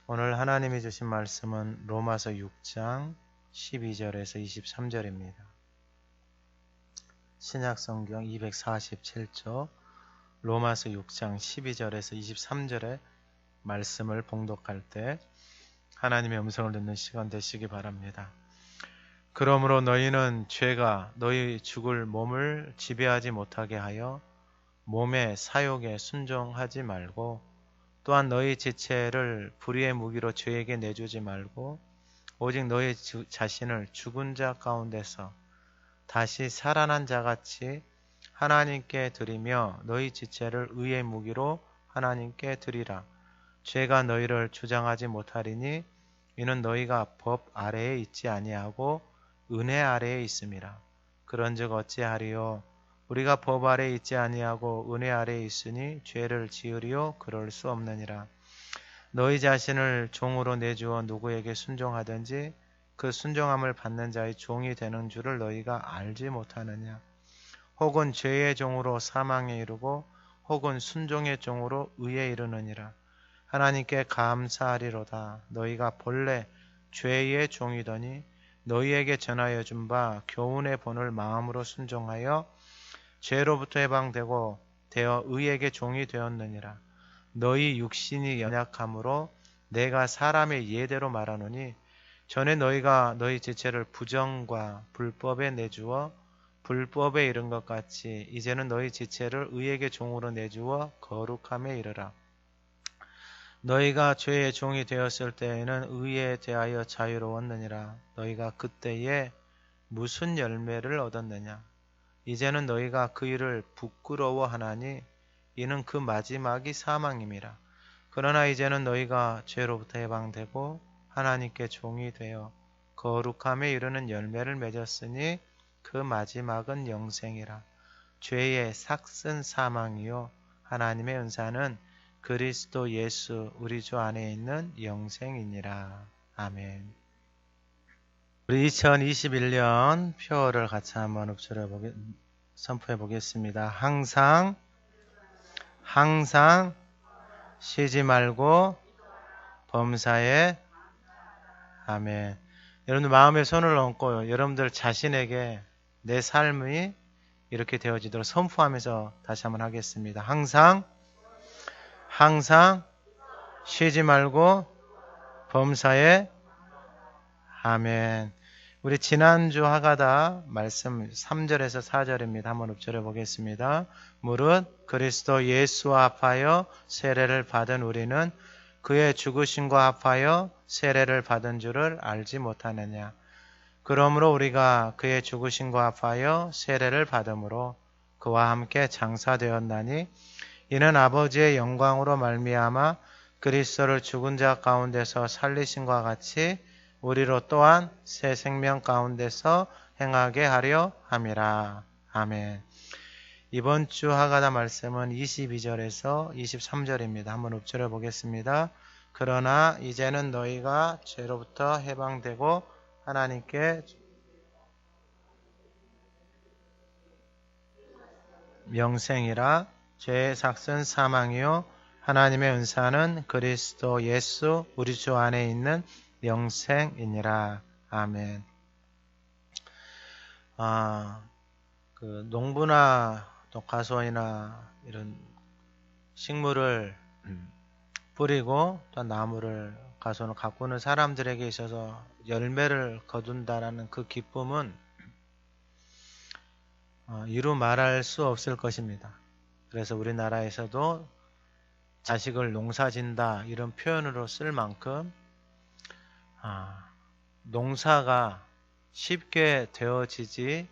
오늘 하나님이 주신 말씀은 로마서 6장 12절에서 23절입니다. 신약성경 247쪽 로마서 6장 12절에서 23절의 말씀을 봉독할 때 하나님의 음성을 듣는 시간 되시기 바랍니다. 그러므로 너희는 죄가 너희 죽을 몸을 지배하지 못하게 하여 몸의 사욕에 순종하지 말고 또한 너희 지체를 불의의 무기로 죄에게 내주지 말고 오직 너희 자신을 죽은 자 가운데서 다시 살아난 자같이 하나님께 드리며 너희 지체를 의의 무기로 하나님께 드리라. 죄가 너희를 주장하지 못하리니 이는 너희가 법 아래에 있지 아니하고 은혜 아래에 있음이라. 그런즉 어찌하리요? 우리가 법 아래에 있지 아니하고 은혜 아래에 있으니 죄를 지으리요? 그럴 수 없느니라. 너희 자신을 종으로 내주어 누구에게 순종하든지 그 순종함을 받는 자의 종이 되는 줄을 너희가 알지 못하느냐? 혹은 죄의 종으로 사망에 이르고 혹은 순종의 종으로 의에 이르느니라. 하나님께 감사하리로다. 너희가 본래 죄의 종이더니 너희에게 전하여 준 바 교훈의 본을 마음으로 순종하여 죄로부터 해방되고 되어 의에게 종이 되었느니라. 너희 육신이 연약함으로 내가 사람의 예대로 말하노니 전에 너희가 너희 지체를 부정과 불법에 내주어 불법에 이른 것 같이 이제는 너희 지체를 의에게 종으로 내주어 거룩함에 이르라. 너희가 죄의 종이 되었을 때에는 의에 대하여 자유로웠느니라. 너희가 그때에 무슨 열매를 얻었느냐? 이제는 너희가 그 일을 부끄러워하나니 이는 그 마지막이 사망임이라. 그러나 이제는 너희가 죄로부터 해방되고 하나님께 종이 되어 거룩함에 이르는 열매를 맺었으니 그 마지막은 영생이라. 죄의 삭슨 사망이요 하나님의 은사는 그리스도 예수 우리 주 안에 있는 영생이니라. 아멘. 우리 2021년 표어를 같이 한번 선포해 보겠습니다. 항상 쉬지 말고 범사에. 아멘. 여러분들 마음에 손을 얹고 여러분들 자신에게 내 삶이 이렇게 되어지도록 선포하면서 다시 한번 하겠습니다. 항상 쉬지 말고 범사에. 아멘. 우리 지난주 하가다 말씀 3절에서 4절입니다. 한번 읊조려 보겠습니다. 무릇 그리스도 예수와 합하여 세례를 받은 우리는 그의 죽으심과 합하여 세례를 받은 줄을 알지 못하느냐. 그러므로 우리가 그의 죽으심과 합하여 세례를 받음으로 그와 함께 장사되었나니 이는 아버지의 영광으로 말미암아 그리스도를 죽은 자 가운데서 살리심과 같이 우리로 또한 새 생명 가운데서 행하게 하려 함이라. 아멘. 이번 주 하가다 말씀은 22절에서 23절입니다. 한번 읊조려 보겠습니다. 그러나 이제는 너희가 죄로부터 해방되고 하나님께 영생이라. 죄의 삭은 사망이요 하나님의 은사는 그리스도 예수 우리 주 안에 있는 영생이니라. 아멘. 농부나 또 과수원이나 이런 식물을 뿌리고 또 나무를 과수원을 가꾸는 사람들에게 있어서 열매를 거둔다라는 그 기쁨은 이루 말할 수 없을 것입니다. 그래서 우리나라에서도 자식을 농사진다 이런 표현으로 쓸 만큼 농사가 쉽게 되어지지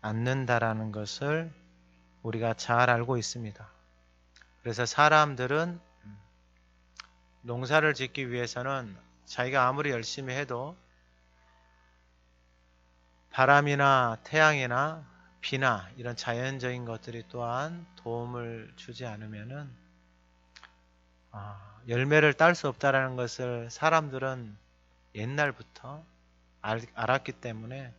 않는다라는 것을 우리가 잘 알고 있습니다. 그래서 사람들은 농사를 짓기 위해서는 자기가 아무리 열심히 해도 바람이나 태양이나 비나 이런 자연적인 것들이 또한 도움을 주지 않으면은 열매를 딸 수 없다라는 것을 사람들은 옛날부터 알았기 때문에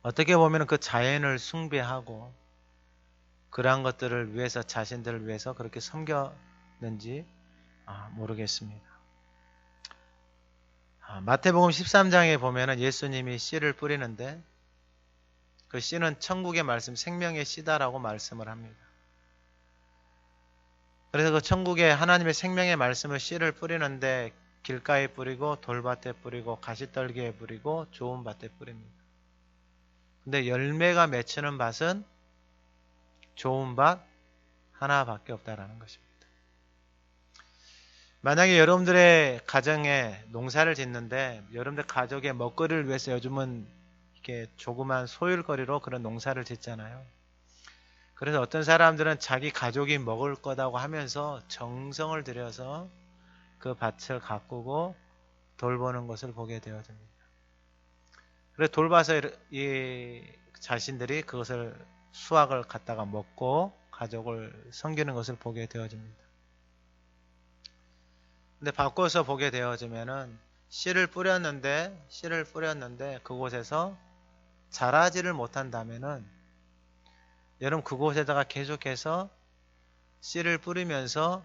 어떻게 보면 그 자연을 숭배하고 그러한 것들을 위해서 자신들을 위해서 그렇게 섬겼는지 모르겠습니다. 마태복음 13장에 보면은 예수님이 씨를 뿌리는데 그 씨는 천국의 말씀, 생명의 씨다라고 말씀을 합니다. 그래서 그 천국의 하나님의 생명의 말씀을 씨를 뿌리는데 길가에 뿌리고 돌밭에 뿌리고 가시떨기에 뿌리고 좋은 밭에 뿌립니다. 근데 열매가 맺히는 밭은 좋은 밭 하나밖에 없다라는 것입니다. 만약에 여러분들의 가정에 농사를 짓는데 여러분들 가족의 먹거리를 위해서 요즘은 이렇게 조그만 소일거리로 그런 농사를 짓잖아요. 그래서 어떤 사람들은 자기 가족이 먹을 거다고 하면서 정성을 들여서 그 밭을 가꾸고 돌보는 것을 보게 되어집니다. 그래서 돌봐서 이 자신들이 그것을 수확을 갖다가 먹고 가족을 섬기는 것을 보게 되어집니다. 근데 바꿔서 보게 되어지면은 씨를 뿌렸는데 그곳에서 자라지를 못한다면은 여러분 그곳에다가 계속해서 씨를 뿌리면서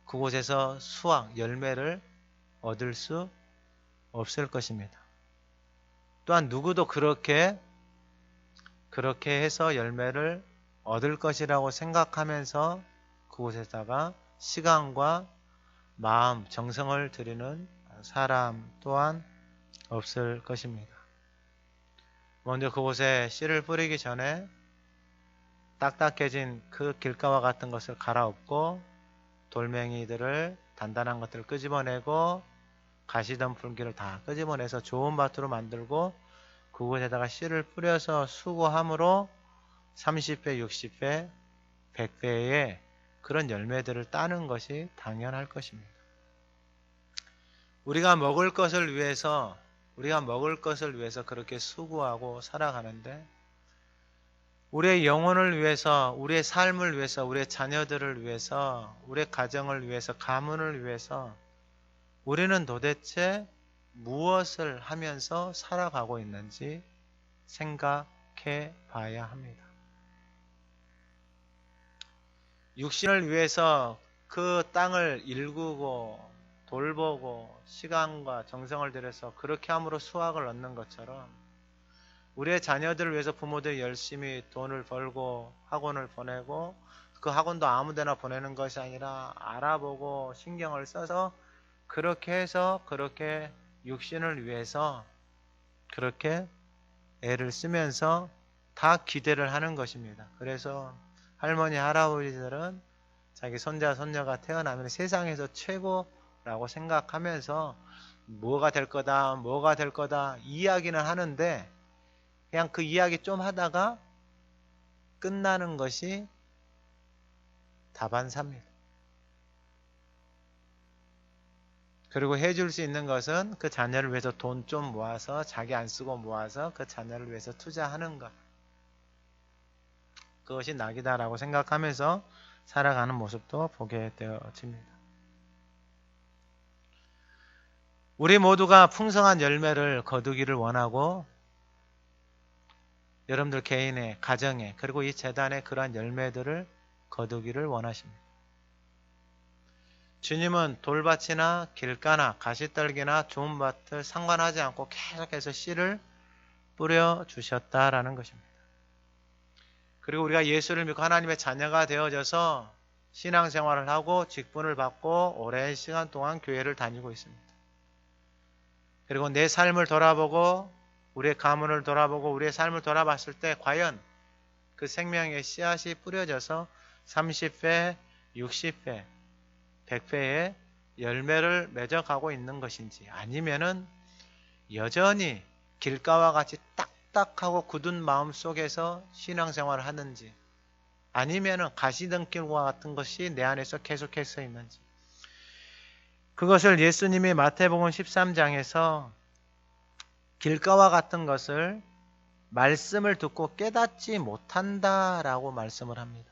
그곳에서 수확, 열매를 얻을 수 없을 것입니다. 또한 누구도 그렇게 해서 열매를 얻을 것이라고 생각하면서 그곳에다가 시간과 마음, 정성을 들이는 사람 또한 없을 것입니다. 먼저 그곳에 씨를 뿌리기 전에 딱딱해진 그 길가와 같은 것을 갈아엎고 돌멩이들을 단단한 것들을 끄집어내고 가시덤불기를 다 끄집어내서 좋은 밭으로 만들고 그곳에다가 씨를 뿌려서 수고함으로 30배, 60배, 100배의 그런 열매들을 따는 것이 당연할 것입니다. 우리가 먹을 것을 위해서 그렇게 수고하고 살아가는데 우리의 영혼을 위해서, 우리의 삶을 위해서, 우리의 자녀들을 위해서, 우리의 가정을 위해서, 가문을 위해서 우리는 도대체 무엇을 하면서 살아가고 있는지 생각해 봐야 합니다. 육신을 위해서 그 땅을 일구고 돌보고 시간과 정성을 들여서 그렇게 함으로 수확을 얻는 것처럼 우리의 자녀들을 위해서 부모들이 열심히 돈을 벌고 학원을 보내고 그 학원도 아무데나 보내는 것이 아니라 알아보고 신경을 써서 그렇게 해서 그렇게 육신을 위해서 그렇게 애를 쓰면서 다 기대를 하는 것입니다. 그래서 할머니, 할아버지들은 자기 손자, 손녀가 태어나면 세상에서 최고라고 생각하면서 뭐가 될 거다 이야기는 하는데 그냥 그 이야기 좀 하다가 끝나는 것이 다반사입니다. 그리고 해줄 수 있는 것은 그 자녀를 위해서 돈 좀 모아서 자기 안 쓰고 모아서 그 자녀를 위해서 투자하는 것. 그것이 낙이다라고 생각하면서 살아가는 모습도 보게 되어집니다. 우리 모두가 풍성한 열매를 거두기를 원하고 여러분들 개인의 가정에 그리고 이 재단의 그러한 열매들을 거두기를 원하십니다. 주님은 돌밭이나 길가나 가시떨기나 좋은 밭을 상관하지 않고 계속해서 씨를 뿌려주셨다라는 것입니다. 그리고 우리가 예수를 믿고 하나님의 자녀가 되어져서 신앙생활을 하고 직분을 받고 오랜 시간 동안 교회를 다니고 있습니다. 그리고 내 삶을 돌아보고 우리의 가문을 돌아보고 우리의 삶을 돌아봤을 때 과연 그 생명의 씨앗이 뿌려져서 30배, 60배, 100배의 열매를 맺어가고 있는 것인지 아니면은 여전히 길가와 같이 딱딱하고 굳은 마음 속에서 신앙생활을 하는지 아니면은 가시덤불과 같은 것이 내 안에서 계속해서 있는지 그것을 예수님이 마태복음 13장에서 길가와 같은 것을 말씀을 듣고 깨닫지 못한다라고 말씀을 합니다.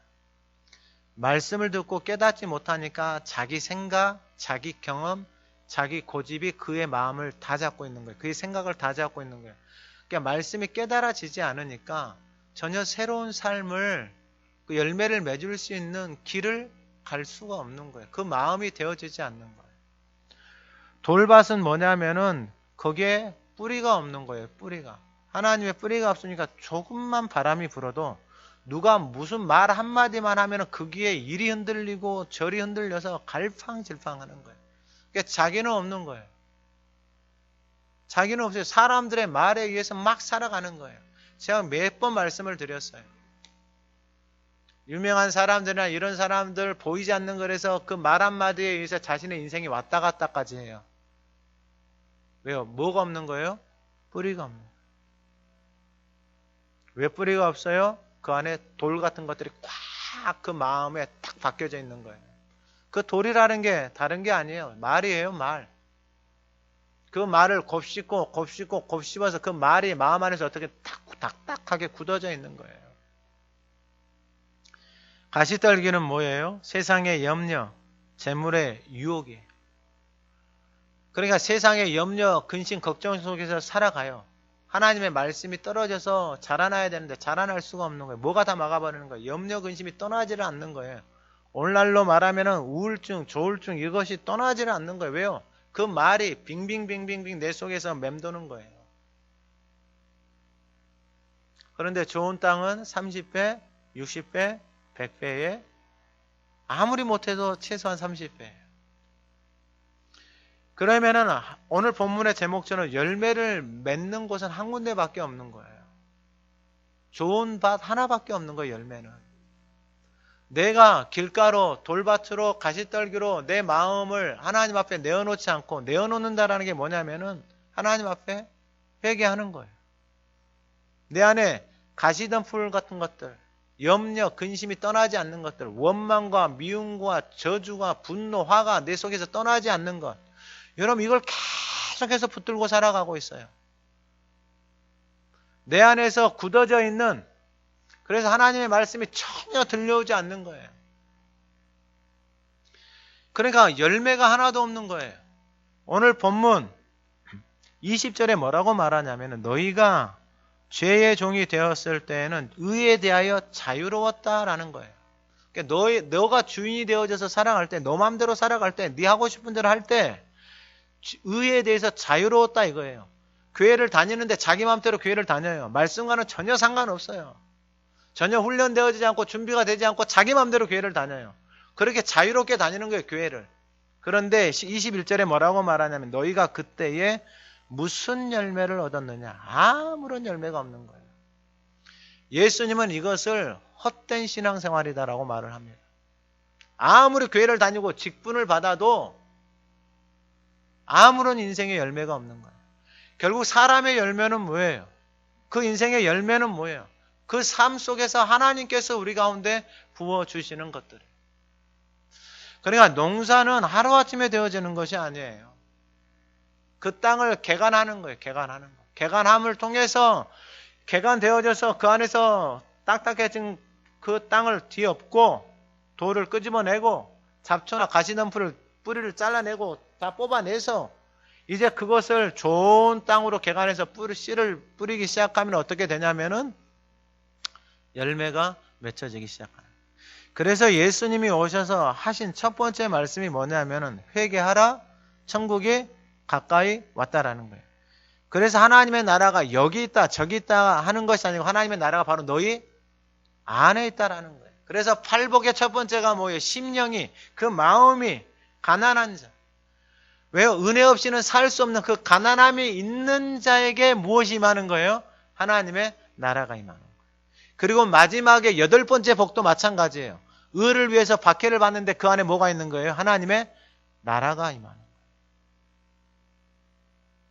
말씀을 듣고 깨닫지 못하니까 자기 생각, 자기 경험, 자기 고집이 그의 마음을 다 잡고 있는 거예요. 그의 생각을 다 잡고 있는 거예요. 그러니까 말씀이 깨달아지지 않으니까 전혀 새로운 삶을 그 열매를 맺을 수 있는 길을 갈 수가 없는 거예요. 그 마음이 되어지지 않는 거예요. 돌밭은 뭐냐면은 거기에 뿌리가 없는 거예요. 뿌리가. 하나님의 뿌리가 없으니까 조금만 바람이 불어도 누가 무슨 말 한마디만 하면은 거기에 이리 흔들리고 저리 흔들려서 갈팡질팡하는 거예요. 그러니까 자기는 없는 거예요. 자기는 없어요. 사람들의 말에 의해서 막 살아가는 거예요. 제가 몇 번 말씀을 드렸어요. 유명한 사람들이나 이런 사람들 보이지 않는 거라서 그 말 한마디에 의해서 자신의 인생이 왔다 갔다까지 해요. 왜요? 뭐가 없는 거예요? 뿌리가 없는 거예요. 왜 뿌리가 없어요? 그 안에 돌 같은 것들이 꽉 그 마음에 탁 박혀져 있는 거예요. 그 돌이라는 게 다른 게 아니에요. 말이에요, 말. 그 말을 곱씹어서 그 말이 마음 안에서 어떻게 딱딱하게 굳어져 있는 거예요. 가시떨기는 뭐예요? 세상의 염려, 재물의 유혹이. 그러니까 세상의 염려, 근심, 걱정 속에서 살아가요. 하나님의 말씀이 떨어져서 자라나야 되는데 자라날 수가 없는 거예요. 뭐가 다 막아버리는 거예요? 염려, 근심이 떠나지를 않는 거예요. 오늘날로 말하면 우울증, 조울증 이것이 떠나지를 않는 거예요. 왜요? 그 말이 빙빙빙빙빙 내 속에서 맴도는 거예요. 그런데 좋은 땅은 30배, 60배, 100배에 아무리 못해도 최소한 30배예요. 그러면은 오늘 본문의 제목처럼 열매를 맺는 곳은 한 군데밖에 없는 거예요. 좋은 밭 하나밖에 없는 거예요. 열매는. 내가 길가로 돌밭으로 가시떨기로 내 마음을 하나님 앞에 내어놓지 않고 내어놓는다라는 게 뭐냐면은 하나님 앞에 회개하는 거예요. 내 안에 가시덤불 같은 것들, 염려, 근심이 떠나지 않는 것들, 원망과 미움과 저주가 분노, 화가 내 속에서 떠나지 않는 것. 여러분 이걸 계속해서 붙들고 살아가고 있어요. 내 안에서 굳어져 있는, 그래서 하나님의 말씀이 전혀 들려오지 않는 거예요. 그러니까 열매가 하나도 없는 거예요. 오늘 본문 20절에 뭐라고 말하냐면 너희가 죄의 종이 되었을 때에는 의에 대하여 자유로웠다라는 거예요. 그러니까 너가 주인이 되어져서 살아갈 때, 너 마음대로 살아갈 때, 네 하고 싶은 대로 할 때 의에 대해서 자유로웠다 이거예요. 교회를 다니는데 자기 마음대로 교회를 다녀요. 말씀과는 전혀 상관없어요. 전혀 훈련되어지지 않고 준비가 되지 않고 자기 마음대로 교회를 다녀요. 그렇게 자유롭게 다니는 거예요, 교회를. 그런데 21절에 뭐라고 말하냐면 너희가 그때에 무슨 열매를 얻었느냐? 아무런 열매가 없는 거예요. 예수님은 이것을 헛된 신앙생활이다라고 말을 합니다. 아무리 교회를 다니고 직분을 받아도 아무런 인생의 열매가 없는 거예요. 결국 사람의 열매는 뭐예요? 그 인생의 열매는 뭐예요? 그 삶 속에서 하나님께서 우리 가운데 부어주시는 것들이에요. 그러니까 농사는 하루아침에 되어지는 것이 아니에요. 그 땅을 개간하는 거예요. 개간하는 거. 개간함을 통해서 개간되어져서 그 안에서 딱딱해진 그 땅을 뒤엎고 돌을 끄집어내고 잡초나 가시덤불을 뿌리를 잘라내고 다 뽑아내서 이제 그것을 좋은 땅으로 개간해서 씨를 뿌리기 시작하면 어떻게 되냐면은 열매가 맺혀지기 시작하는. 그래서 예수님이 오셔서 하신 첫 번째 말씀이 뭐냐면은 회개하라, 천국이 가까이 왔다라는 거예요. 그래서 하나님의 나라가 여기 있다 저기 있다 하는 것이 아니고 하나님의 나라가 바로 너희 안에 있다라는 거예요. 그래서 팔복의 첫 번째가 뭐예요? 심령이, 그 마음이 가난한 자. 왜요? 은혜 없이는 살 수 없는 그 가난함이 있는 자에게 무엇이 임하는 거예요? 하나님의 나라가 임하는 거예요. 그리고 마지막에 8번째 복도 마찬가지예요. 의를 위해서 박해를 받는데 그 안에 뭐가 있는 거예요? 하나님의 나라가 임하는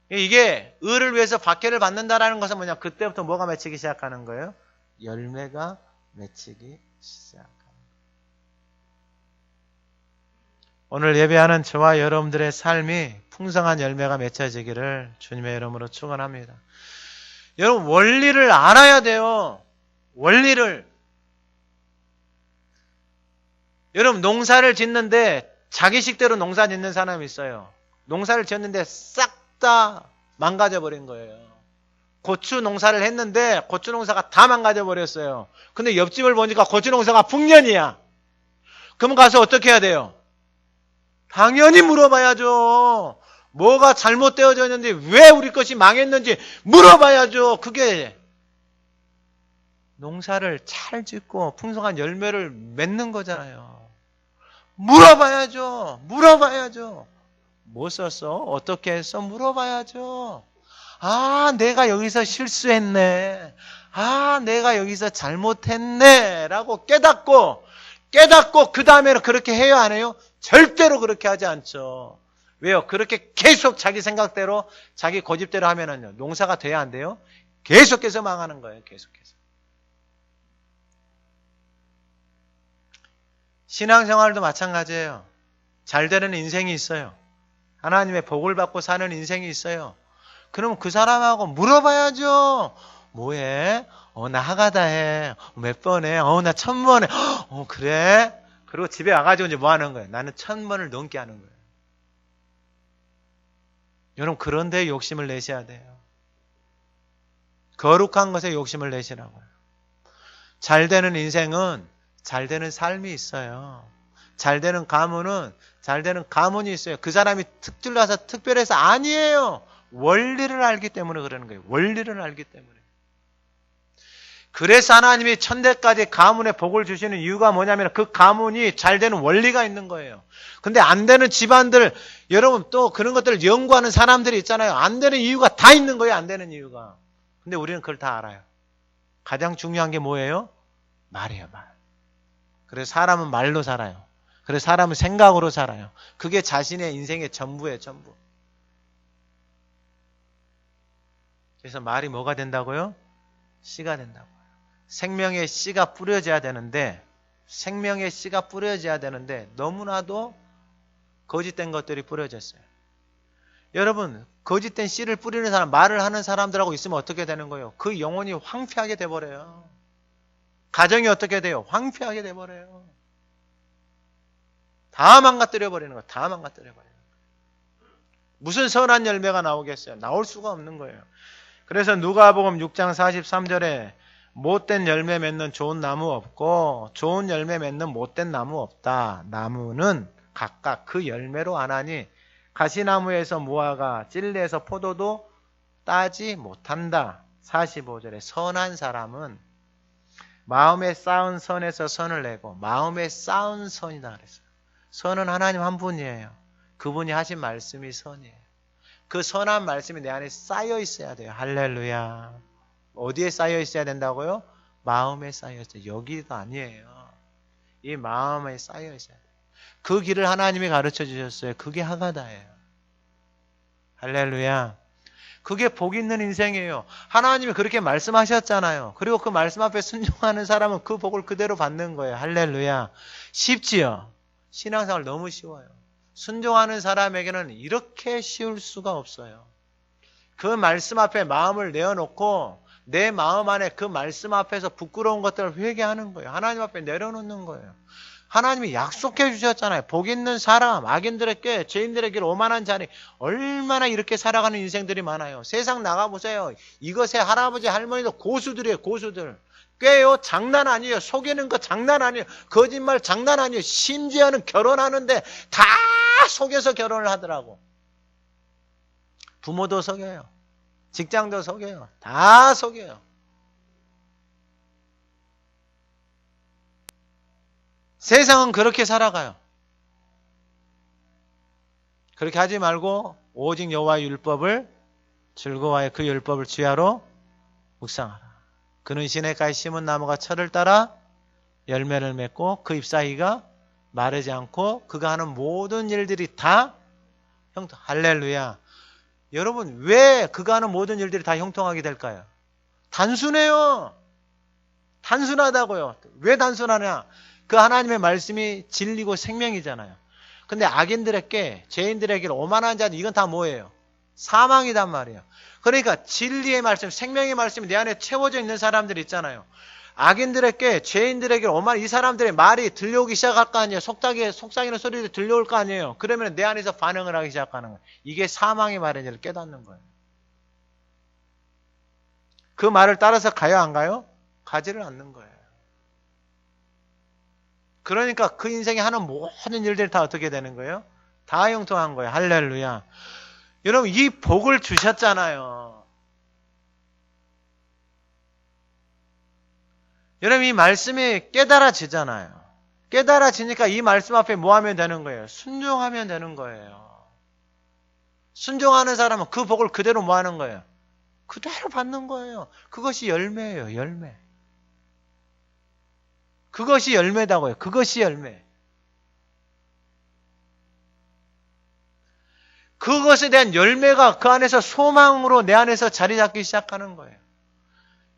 거예요. 이게 의를 위해서 박해를 받는다라는 것은 뭐냐? 그때부터 뭐가 맺히기 시작하는 거예요? 열매가 맺히기 시작합니다. 오늘 예배하는 저와 여러분들의 삶이 풍성한 열매가 맺혀지기를 주님의 이름으로 축원합니다. 여러분 원리를 알아야 돼요. 원리를. 여러분 농사를 짓는데 자기 식대로 농사 짓는 사람이 있어요. 농사를 지었는데 싹 다 망가져 버린 거예요. 고추 농사를 했는데 고추 농사가 다 망가져 버렸어요. 근데 옆집을 보니까 고추 농사가 풍년이야. 그럼 가서 어떻게 해야 돼요? 당연히 물어봐야죠. 뭐가 잘못되어져 있는지, 왜 우리 것이 망했는지 물어봐야죠. 그게 농사를 잘 짓고 풍성한 열매를 맺는 거잖아요. 물어봐야죠. 물어봐야죠. 뭐 썼어? 어떻게 했어? 물어봐야죠. 아, 내가 여기서 실수했네. 아, 내가 여기서 잘못했네. 라고 깨닫고 그 다음에는 그렇게 해요, 안 해요? 절대로 그렇게 하지 않죠. 왜요? 그렇게 계속 자기 생각대로, 자기 고집대로 하면은요, 농사가 돼야 안 돼요? 계속해서 망하는 거예요, 계속해서. 신앙생활도 마찬가지예요. 잘 되는 인생이 있어요. 하나님의 복을 받고 사는 인생이 있어요. 그럼 그 사람하고 물어봐야죠. 뭐해? 나 하가다 해. 몇 번 해? 나 1000번 해. 그래? 그리고 집에 와가지고 이제 뭐 하는 거예요? 나는 1000번을 넘게 하는 거예요. 여러분, 그런 데 욕심을 내셔야 돼요. 거룩한 것에 욕심을 내시라고요. 잘 되는 인생은 잘 되는 삶이 있어요. 잘 되는 가문은 잘 되는 가문이 있어요. 그 사람이 특출나서 특별해서 아니에요. 원리를 알기 때문에 그러는 거예요. 원리를 알기 때문에. 그래서 하나님이 천대까지 가문에 복을 주시는 이유가 뭐냐면 그 가문이 잘 되는 원리가 있는 거예요. 근데 안 되는 집안들, 여러분 또 그런 것들을 연구하는 사람들이 있잖아요. 안 되는 이유가 다 있는 거예요. 안 되는 이유가. 근데 우리는 그걸 다 알아요. 가장 중요한 게 뭐예요? 말이에요, 말. 그래서 사람은 말로 살아요. 그래서 사람은 생각으로 살아요. 그게 자신의 인생의 전부예요, 전부. 그래서 말이 뭐가 된다고요? 씨가 된다고요. 생명의 씨가 뿌려져야 되는데, 너무나도 거짓된 것들이 뿌려졌어요. 여러분, 거짓된 씨를 뿌리는 사람, 말을 하는 사람들하고 있으면 어떻게 되는 거예요? 그 영혼이 황폐하게 돼버려요. 가정이 어떻게 돼요? 황폐하게 돼버려요. 다 망가뜨려버리는 거예요. 다 망가뜨려버리는 거예요. 무슨 선한 열매가 나오겠어요? 나올 수가 없는 거예요. 그래서 누가복음 6장 43절에 못된 열매 맺는 좋은 나무 없고 좋은 열매 맺는 못된 나무 없다. 나무는 각각 그 열매로 아나니 가시나무에서 무화과, 찔레에서 포도도 따지 못한다. 45절에 선한 사람은 마음에 쌓은 선에서 선을 내고 마음에 쌓은 선이다 그랬어요. 선은 하나님 한 분이에요. 그분이 하신 말씀이 선이에요. 그 선한 말씀이 내 안에 쌓여 있어야 돼요. 할렐루야. 어디에 쌓여 있어야 된다고요? 마음에 쌓여 있어요. 여기도 아니에요. 이 마음에 쌓여 있어야 돼요. 그 길을 하나님이 가르쳐 주셨어요. 그게 하가다예요. 할렐루야. 그게 복 있는 인생이에요. 하나님이 그렇게 말씀하셨잖아요. 그리고 그 말씀 앞에 순종하는 사람은 그 복을 그대로 받는 거예요. 할렐루야. 쉽지요? 신앙생활 너무 쉬워요. 순종하는 사람에게는 이렇게 쉬울 수가 없어요. 그 말씀 앞에 마음을 내어놓고 내 마음 안에 그 말씀 앞에서 부끄러운 것들을 회개하는 거예요. 하나님 앞에 내려놓는 거예요. 하나님이 약속해 주셨잖아요. 복 있는 사람, 악인들에게, 죄인들에게 오만한 자니 얼마나 이렇게 살아가는 인생들이 많아요. 세상 나가보세요. 이것에 할아버지, 할머니도 고수들이에요. 고수들. 꽤요. 장난 아니에요. 속이는 거 장난 아니에요. 거짓말 장난 아니에요. 심지어는 결혼하는데 다 속여서 결혼을 하더라고. 부모도 속여요. 직장도 속여요. 다 속여요. 세상은 그렇게 살아가요. 그렇게 하지 말고 오직 여호와의 율법을 즐거워하여 그 율법을 주야로 묵상하라. 그는 시냇가에 심은 나무가 철을 따라 열매를 맺고 그 잎사귀가 마르지 않고 그가 하는 모든 일들이 다 형통. 할렐루야. 여러분, 왜 그가 하는 모든 일들이 다 형통하게 될까요? 단순해요. 단순하다고요. 왜 단순하냐? 그 하나님의 말씀이 진리고 생명이잖아요. 근데 악인들에게, 죄인들에게 오만한 자들, 이건 다 뭐예요? 사망이단 말이에요. 그러니까 진리의 말씀, 생명의 말씀이 내 안에 채워져 있는 사람들 있잖아요. 악인들에게, 죄인들에게 이 사람들의 말이 들려오기 시작할 거 아니에요. 속삭이는 소리도 들려올 거 아니에요. 그러면 내 안에서 반응을 하기 시작하는 거예요. 이게 사망의 말인지를 깨닫는 거예요. 그 말을 따라서 가요, 안 가요? 가지를 않는 거예요. 그러니까 그 인생에 하는 모든 일들이 다 어떻게 되는 거예요? 다 형통한 거예요. 할렐루야. 여러분 이 복을 주셨잖아요. 여러분 이 말씀이 깨달아지잖아요. 깨달아지니까 이 말씀 앞에 뭐 하면 되는 거예요? 순종하면 되는 거예요. 순종하는 사람은 그 복을 그대로 뭐 하는 거예요? 그대로 받는 거예요. 그것이 열매예요. 열매. 그것이 열매다고요. 그것이 열매. 그것에 대한 열매가 그 안에서 소망으로 내 안에서 자리 잡기 시작하는 거예요.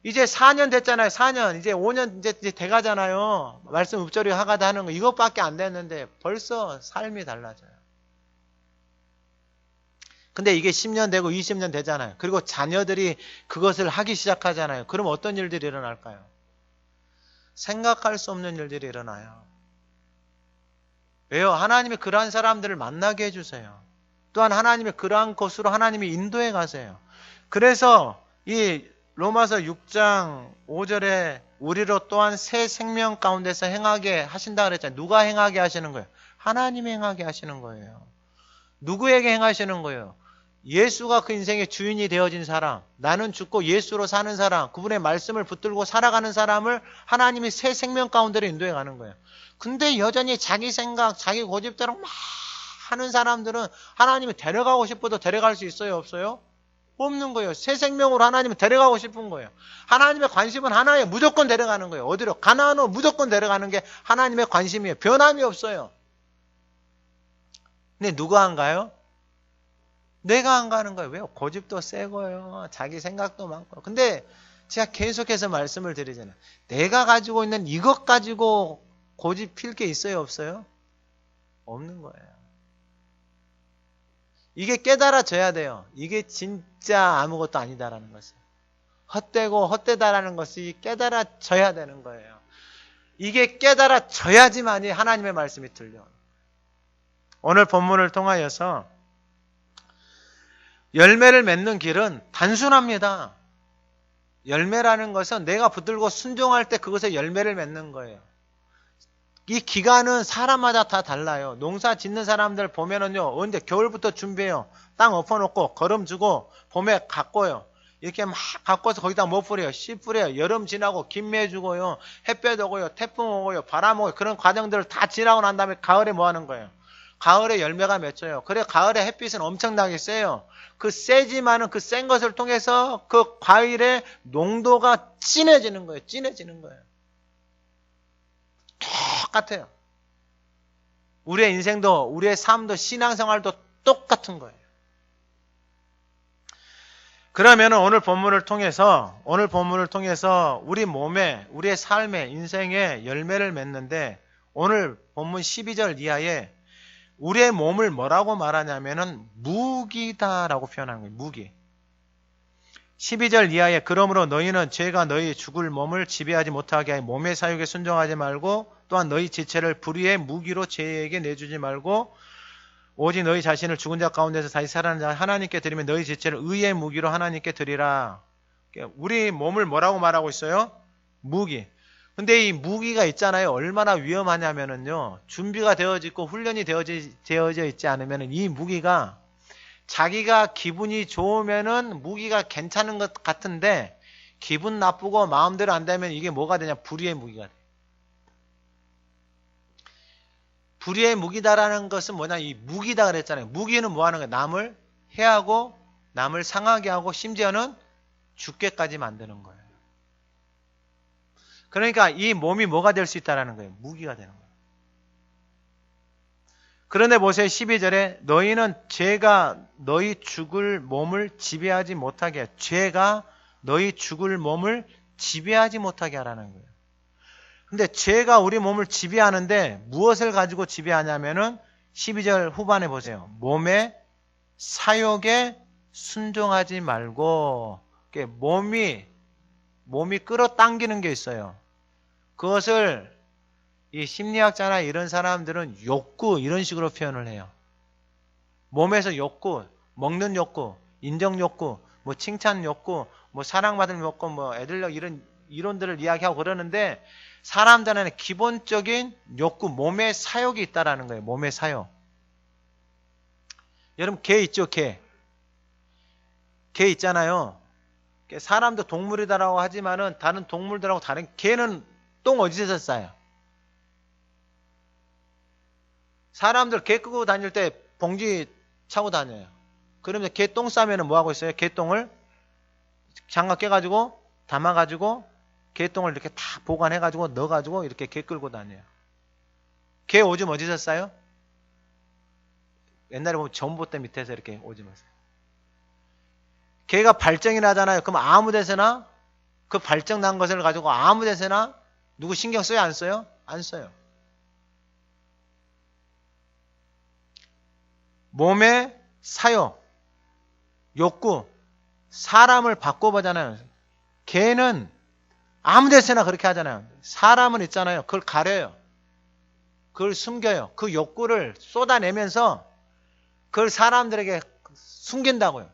이제 4년 됐잖아요. 4년. 이제 5년 이제 돼가잖아요. 말씀 읊조리 하가다 하는 거. 이것밖에 안 됐는데 벌써 삶이 달라져요. 근데 이게 10년 되고 20년 되잖아요. 그리고 자녀들이 그것을 하기 시작하잖아요. 그럼 어떤 일들이 일어날까요? 생각할 수 없는 일들이 일어나요. 왜요? 하나님이 그러한 사람들을 만나게 해주세요. 또한 하나님이 그러한 곳으로 하나님이 인도해 가세요. 그래서 이 로마서 6장 5절에 우리로 또한 새 생명 가운데서 행하게 하신다 그랬잖아요. 누가 행하게 하시는 거예요? 하나님이 행하게 하시는 거예요. 누구에게 행하시는 거예요? 예수가 그 인생의 주인이 되어진 사람, 나는 죽고 예수로 사는 사람, 그분의 말씀을 붙들고 살아가는 사람을 하나님이 새 생명 가운데로 인도해 가는 거예요. 근데 여전히 자기 생각, 자기 고집대로 막 하는 사람들은 하나님이 데려가고 싶어도 데려갈 수 있어요? 없어요? 없는 거예요. 새 생명으로 하나님이 데려가고 싶은 거예요. 하나님의 관심은 하나에 무조건 데려가는 거예요. 어디로? 가나안으로 무조건 데려가는 게 하나님의 관심이에요. 변함이 없어요. 근데 누가 안 가요? 내가 안 가는 거예요. 왜요? 고집도 세고요. 자기 생각도 많고. 근데 제가 계속해서 말씀을 드리잖아요. 내가 가지고 있는 이것 가지고 고집 필 게 있어요? 없어요? 없는 거예요. 이게 깨달아져야 돼요. 이게 진짜 아무것도 아니다라는 것을. 헛되고 헛되다라는 것이 깨달아져야 되는 거예요. 이게 깨달아져야지만이 하나님의 말씀이 들려요. 오늘 본문을 통하여서 열매를 맺는 길은 단순합니다. 열매라는 것은 내가 붙들고 순종할 때 그것에 열매를 맺는 거예요. 이 기간은 사람마다 다 달라요. 농사 짓는 사람들 보면은요, 언제 겨울부터 준비해요. 땅 엎어놓고 거름 주고 봄에 가꿔요. 이렇게 막 가꿔서 거기다 뭐 뿌려요? 씨 뿌려요. 여름 지나고 김매 주고요. 햇볕 오고요. 태풍 오고요. 바람 오고요. 그런 과정들을 다 지나고 난 다음에 가을에 뭐 하는 거예요? 가을에 열매가 맺혀요. 그래 가을에 햇빛은 엄청나게 세요. 그 세지만은 그 센 것을 통해서 그 과일의 농도가 진해지는 거예요. 진해지는 거예요. 똑같아요. 우리의 인생도 우리의 삶도 신앙생활도 똑같은 거예요. 그러면 오늘 본문을 통해서 우리 몸에 우리의 삶에 인생에 열매를 맺는데 오늘 본문 12절 이하에 우리의 몸을 뭐라고 말하냐면은 무기다라고 표현한 거예요. 무기. 12절 이하에 그러므로 너희는 죄가 너희 죽을 몸을 지배하지 못하게 하여 몸의 사욕에 순종하지 말고 또한 너희 지체를 불의의 무기로 죄에게 내주지 말고 오직 너희 자신을 죽은 자 가운데서 다시 살아난 자 하나님께 드리면 너희 지체를 의의 무기로 하나님께 드리라. 우리 몸을 뭐라고 말하고 있어요? 무기. 근데 이 무기가 있잖아요. 얼마나 위험하냐면은요. 준비가 되어져 있고 훈련이 되어져 있지 않으면은 이 무기가 자기가 기분이 좋으면은 무기가 괜찮은 것 같은데 기분 나쁘고 마음대로 안 되면 이게 뭐가 되냐? 불의의 무기가 돼. 불의의 무기다라는 것은 뭐냐? 이 무기다 그랬잖아요. 무기는 뭐 하는 거예요? 남을 해하고 남을 상하게 하고 심지어는 죽게까지 만드는 거예요. 그러니까 이 몸이 뭐가 될 수 있다라는 거예요. 무기가 되는 거예요. 그런데 보세요. 12절에 너희는 죄가 너희 죽을 몸을 지배하지 못하게 해. 죄가 너희 죽을 몸을 지배하지 못하게 하라는 거예요. 근데 죄가 우리 몸을 지배하는데 무엇을 가지고 지배하냐면은 12절 후반에 보세요. 몸의 사욕에 순종하지 말고 몸이 끌어당기는 게 있어요. 그것을 이 심리학자나 이런 사람들은 욕구 이런 식으로 표현을 해요. 몸에서 욕구, 먹는 욕구, 인정 욕구, 뭐 칭찬 욕구, 뭐 사랑받을 욕구, 뭐 애들력 이런 이론들을 이야기하고 그러는데 사람들한테 기본적인 욕구, 몸의 사욕이 있다라는 거예요. 몸의 사욕. 여러분 개 있죠, 개. 개 있잖아요. 사람도 동물이다라고 하지만은 다른 동물들하고 다른, 개는 똥 어디서 싸요? 사람들 개 끄고 다닐 때 봉지 차고 다녀요. 그러면 개 똥 싸면은 뭐 하고 있어요? 개똥을 장갑 껴가지고 담아가지고 개똥을 이렇게 다 보관해가지고 넣어가지고 이렇게 개 끌고 다녀요. 개 오줌 어디서 싸요? 옛날에 보면 전봇대 밑에서 이렇게 오줌을 싸요. 개가 발정이 나잖아요. 그럼 아무 데서나 그 발정 난 것을 가지고 아무 데서나 누구 신경 써요? 안 써요? 안 써요. 몸의 사욕, 욕구, 사람을 바꿔보잖아요. 개는 아무 데서나 그렇게 하잖아요. 사람은 있잖아요. 그걸 가려요. 그걸 숨겨요. 그 욕구를 쏟아내면서 그걸 사람들에게 숨긴다고요.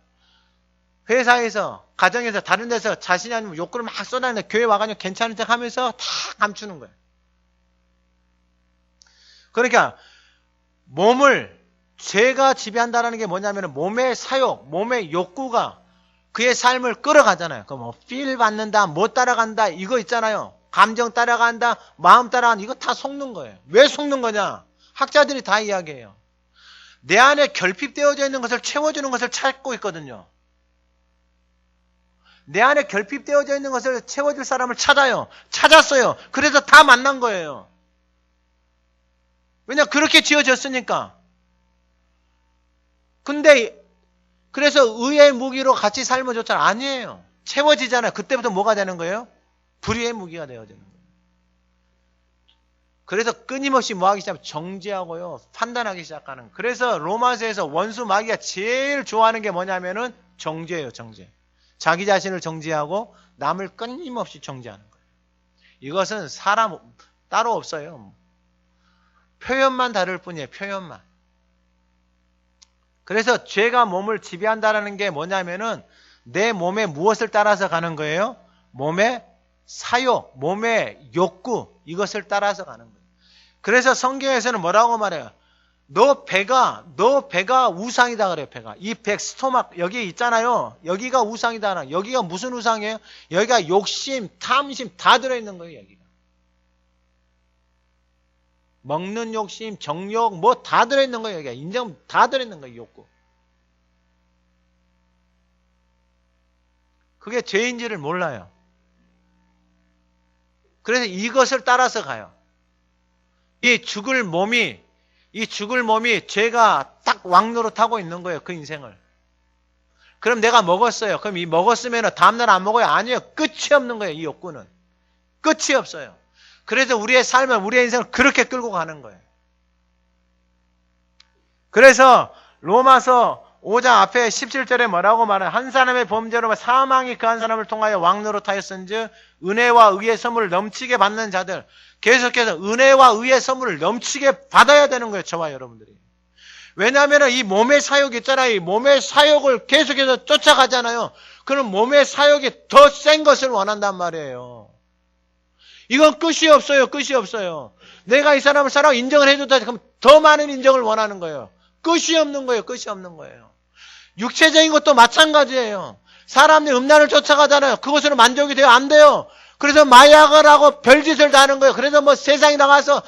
회사에서, 가정에서, 다른 데서 자신이 아니면 욕구를 막 쏟아내는데 교회 와가지고 괜찮은 척 하면서 다 감추는 거예요. 그러니까 몸을 죄가 지배한다는 게 뭐냐면 몸의 사욕, 몸의 욕구가 그의 삶을 끌어가잖아요. 그 뭐 필 받는다, 뭐 따라간다 이거 있잖아요. 감정 따라간다, 마음 따라간다 이거 다 속는 거예요. 왜 속는 거냐? 학자들이 다 이야기해요. 내 안에 결핍되어져 있는 것을 채워주는 것을 찾고 있거든요. 내 안에 결핍되어져 있는 것을 채워줄 사람을 찾아요. 찾았어요. 그래서 다 만난 거예요. 왜냐? 그렇게 지어졌으니까. 근데 그래서 의의 무기로 같이 삶을 줬잖아요. 아니에요. 채워지잖아요. 그때부터 뭐가 되는 거예요? 불의의 무기가 되어지는 거예요. 그래서 끊임없이 뭐 하기 시작하면 정죄하고요. 판단하기 시작하는 거예요. 그래서 로마서에서 원수 마귀가 제일 좋아하는 게 뭐냐면은 정죄예요. 정죄. 자기 자신을 정죄하고 남을 끊임없이 정죄하는 거예요. 이것은 사람 따로 없어요. 표현만 다를 뿐이에요. 표현만. 그래서 죄가 몸을 지배한다는 게 뭐냐면은 내 몸에 무엇을 따라서 가는 거예요? 몸의 사욕, 몸의 욕구 이것을 따라서 가는 거예요. 그래서 성경에서는 뭐라고 말해요? 너 배가 우상이다 그래요. 배가. 이 배 스토막 여기 있잖아요. 여기가 우상이다. 여기가 무슨 우상이에요? 여기가 욕심, 탐심 다 들어있는 거예요. 여기가. 먹는 욕심, 정욕 뭐 다 들어있는 거예요. 여기가. 인정 다 들어있는 거예요. 욕구. 그게 죄인지를 몰라요. 그래서 이것을 따라서 가요. 이 죽을 몸이 죄가 딱 왕노릇하고 있는 거예요. 그 인생을. 그럼 내가 먹었어요. 그럼 이 먹었으면 다음날 안 먹어요? 아니에요. 끝이 없는 거예요. 이 욕구는. 끝이 없어요. 그래서 우리의 삶을, 우리의 인생을 그렇게 끌고 가는 거예요. 그래서 로마서 5장 앞에 17절에 뭐라고 말해요? 한 사람의 범죄로 사망이 그 한 사람을 통하여 왕노릇하였은즉 은혜와 의의 선물을 넘치게 받는 자들. 계속해서 은혜와 의의 선물을 넘치게 받아야 되는 거예요. 저와 여러분들이. 왜냐하면 이 몸의 사욕이 있잖아요. 이 몸의 사욕을 계속해서 쫓아가잖아요. 그럼 몸의 사욕이 더 센 것을 원한단 말이에요. 이건 끝이 없어요. 끝이 없어요. 내가 이 사람을 사랑하고 인정을 해줬다. 그럼 더 많은 인정을 원하는 거예요. 끝이 없는 거예요. 끝이 없는 거예요. 육체적인 것도 마찬가지예요. 사람들이 음란을 쫓아가잖아요. 그것으로 만족이 돼요? 안 돼요. 그래서 마약을 하고 별짓을 다 하는 거예요. 그래서 뭐 세상에 나가서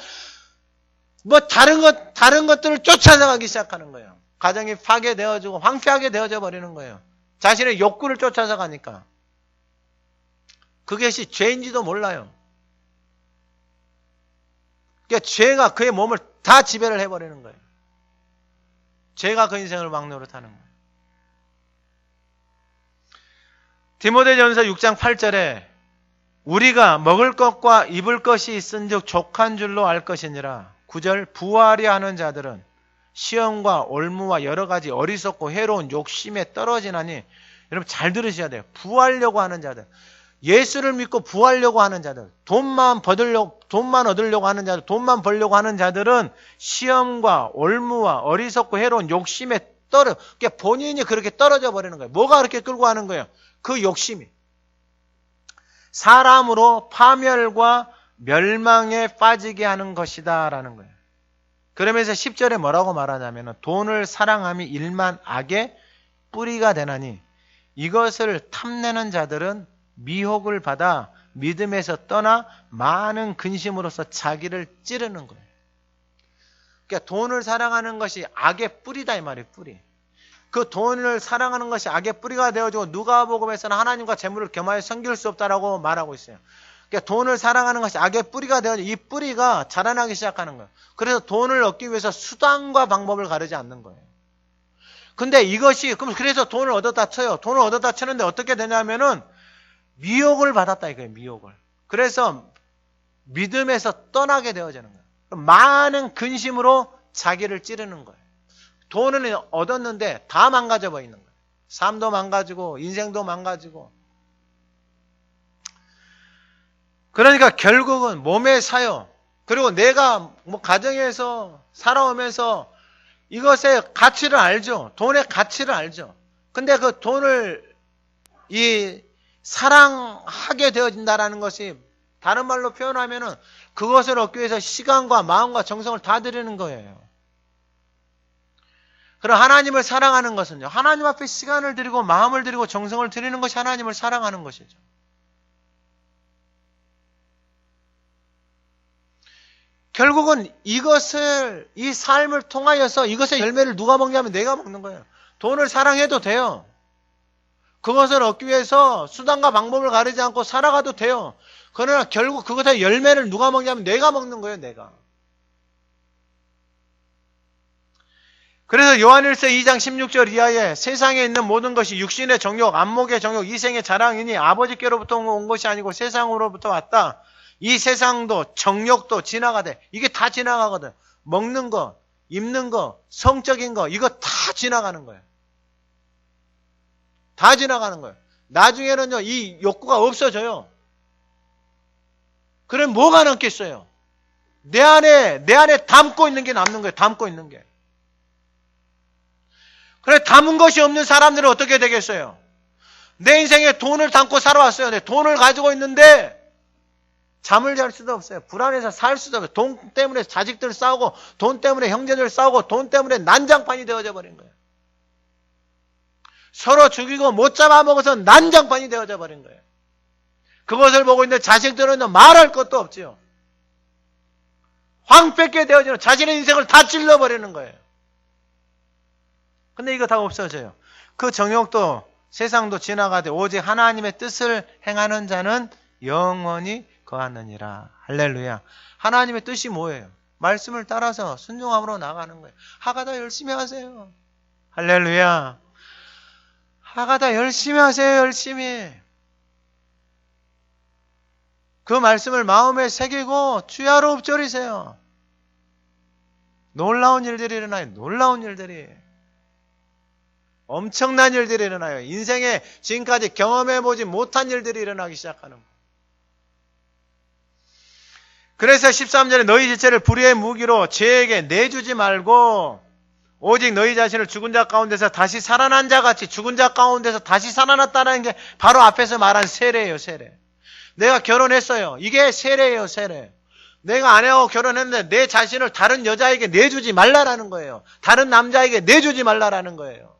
뭐 다른 것들을 쫓아가기 시작하는 거예요. 가정이 파괴되어지고 황폐하게 되어져 버리는 거예요. 자신의 욕구를 쫓아서 가니까. 그것이 죄인지도 몰라요. 그러니까 죄가 그의 몸을 다 지배를 해버리는 거예요. 죄가 그 인생을 왕노릇하는 거예요. 디모데전서 6장 8절에 우리가 먹을 것과 입을 것이 있은즉 족한 줄로 알 것이니라. 9절 부하려 하는 자들은 시험과 올무와 여러 가지 어리석고 해로운 욕심에 떨어지나니. 여러분 잘 들으셔야 돼요. 부하려고 하는 자들, 예수를 믿고 부하려고 하는 자들, 돈만 얻으려고 하는 자들, 돈만 벌려고 하는 자들은 시험과 올무와 어리석고 해로운 욕심에 그러니까 본인이 그렇게 떨어져 버리는 거예요. 뭐가 그렇게 끌고 가는 거예요? 그 욕심이. 사람으로 파멸과 멸망에 빠지게 하는 것이다 라는 거예요. 그러면서 10절에 뭐라고 말하냐면 돈을 사랑함이 일만 악의 뿌리가 되나니 이것을 탐내는 자들은 미혹을 받아 믿음에서 떠나 많은 근심으로써 자기를 찌르는 거예요. 그러니까 돈을 사랑하는 것이 악의 뿌리다 이 말이에요. 뿌리. 그 돈을 사랑하는 것이 악의 뿌리가 되어지고 누가복음에서는 하나님과 재물을 겸하여 섬길 수 없다라고 말하고 있어요. 그러니까 돈을 사랑하는 것이 악의 뿌리가 되어지고 이 뿌리가 자라나기 시작하는 거예요. 그래서 돈을 얻기 위해서 수단과 방법을 가르지 않는 거예요. 근데 이것이 그래서 돈을 얻었다 쳐요. 돈을 얻었다 치는데 어떻게 되냐면은 미혹을 받았다 이거예요. 미혹을. 그래서 믿음에서 떠나게 되어지는 거예요. 많은 근심으로 자기를 찌르는 거예요. 돈을 얻었는데 다 망가져 버리는 거예요. 삶도 망가지고 인생도 망가지고. 그러니까 결국은 몸에 사요. 그리고 내가 가정에서 살아오면서 이것의 가치를 알죠. 돈의 가치를 알죠. 근데 그 돈을 사랑하게 되어진다라는 것이 다른 말로 표현하면은 그것을 얻기 위해서 시간과 마음과 정성을 다 드리는 거예요. 그럼 하나님을 사랑하는 것은요. 하나님 앞에 시간을 드리고 마음을 드리고 정성을 드리는 것이 하나님을 사랑하는 것이죠. 결국은 이 삶을 통하여서 이것의 열매를 누가 먹냐면 내가 먹는 거예요. 돈을 사랑해도 돼요. 그것을 얻기 위해서 수단과 방법을 가리지 않고 살아가도 돼요. 그러나 결국 그것의 열매를 누가 먹냐면 내가 먹는 거예요. 내가. 그래서 요한일서 2장 16절 이하에 세상에 있는 모든 것이 육신의 정욕, 안목의 정욕, 이생의 자랑이니 아버지께로부터 온 것이 아니고 세상으로부터 왔다. 이 세상도 정욕도 지나가되 이게 다 지나가거든. 먹는 거, 입는 거, 성적인 거 이거 다 지나가는 거예요. 다 지나가는 거예요. 나중에는요 이 욕구가 없어져요. 그럼 뭐가 남겠어요? 내 안에 담고 있는 게 남는 거예요. 담고 있는 게. 그래 담은 것이 없는 사람들은 어떻게 되겠어요? 내 인생에 돈을 담고 살아왔어요. 내 돈을 가지고 있는데 잠을 잘 수도 없어요. 불안해서 살 수도 없어요. 돈 때문에 자식들 싸우고 돈 때문에 형제들 싸우고 돈 때문에 난장판이 되어져 버린 거예요. 서로 죽이고 못 잡아먹어서 난장판이 되어져 버린 거예요. 그것을 보고 있는 자식들은 말할 것도 없지요. 황폐하게 되어지는 자신의 인생을 다 찔러버리는 거예요. 근데 이거 다 없어져요. 그 정욕도 세상도 지나가되 오직 하나님의 뜻을 행하는 자는 영원히 거하느니라. 할렐루야. 하나님의 뜻이 뭐예요? 말씀을 따라서 순종함으로 나가는 거예요. 하가다 열심히 하세요. 할렐루야. 하가다 열심히 하세요. 열심히. 그 말씀을 마음에 새기고 주야로 읊조리세요. 놀라운 일들이 일어나요. 놀라운 일들이. 엄청난 일들이 일어나요. 인생에 지금까지 경험해보지 못한 일들이 일어나기 시작하는 거예요. 그래서 13절에 너희 지체를 불의의 무기로 죄에게 내주지 말고 오직 너희 자신을 죽은 자 가운데서 다시 살아난 자 같이 죽은 자 가운데서 다시 살아났다는 게 바로 앞에서 말한 세례예요. 세례. 내가 결혼했어요. 이게 세례예요. 세례. 내가 아내하고 결혼했는데 내 자신을 다른 여자에게 내주지 말라라는 거예요. 다른 남자에게 내주지 말라라는 거예요.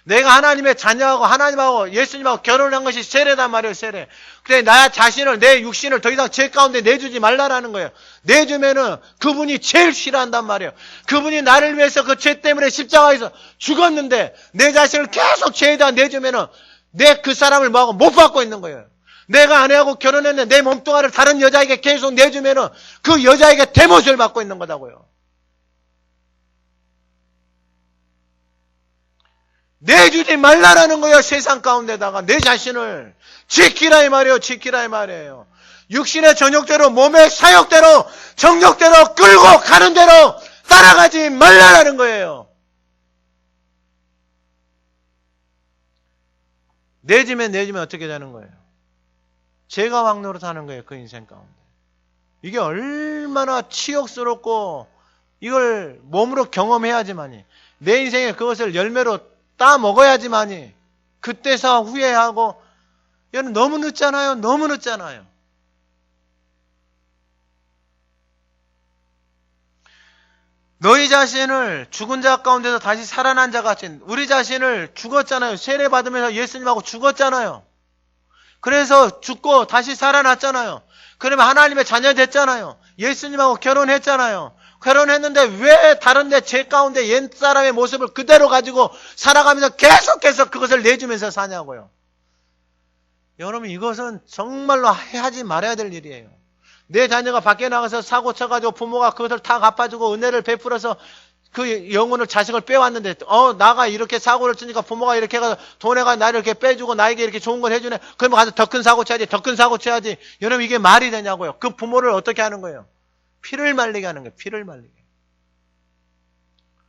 내가 하나님의 자녀하고 하나님하고 예수님하고 결혼한 것이 세례단 말이에요. 세례. 그래 나 자신을 내 육신을 더 이상 죄 가운데 내주지 말라라는 거예요. 내주면은 그분이 제일 싫어한단 말이에요. 그분이 나를 위해서 그 죄 때문에 십자가에서 죽었는데 내 자신을 계속 죄에다 내주면은 내 그 사람을 뭐하고 못 받고 있는 거예요. 내가 아내하고 결혼했는데 내 몸뚱아리를 다른 여자에게 계속 내주면은 그 여자에게 대못을 받고 있는 거다고요. 내주지 말라라는 거예요. 세상 가운데다가 내 자신을 지키라 이 말이에요. 지키라 이 말이에요. 육신의 정욕대로 몸의 사욕대로 정욕대로 끌고 가는 대로 따라가지 말라라는 거예요. 내주면 어떻게 되는 거예요? 죄가 왕노릇하는 거예요. 그 인생 가운데. 이게 얼마나 치욕스럽고 이걸 몸으로 경험해야지만이 내 인생에 그것을 열매로 따 먹어야지만이 그때서 후회하고 이건 너무 늦잖아요. 너무 늦잖아요. 너희 자신을 죽은 자 가운데서 다시 살아난 자 같이, 우리 자신을 죽었잖아요. 세례 받으면서 예수님하고 죽었잖아요. 그래서 죽고 다시 살아났잖아요. 그러면 하나님의 자녀 됐잖아요. 예수님하고 결혼했잖아요. 결혼했는데 왜 다른데 제 가운데 옛사람의 모습을 그대로 가지고 살아가면서 계속해서 그것을 내주면서 사냐고요. 여러분, 이것은 정말로 하지 말아야 될 일이에요. 내 자녀가 밖에 나가서 사고 쳐가지고 부모가 그것을 다 갚아주고 은혜를 베풀어서 그 영혼을, 자식을 빼왔는데, 나가 이렇게 사고를 치니까 부모가 이렇게 해서 돈에가 나를 이렇게 빼주고 나에게 이렇게 좋은 걸 해주네. 그러면 가서 더 큰 사고 쳐야지, 더 큰 사고 쳐야지. 여러분, 이게 말이 되냐고요. 그 부모를 어떻게 하는 거예요? 피를 말리게 하는 거예요. 피를 말리게.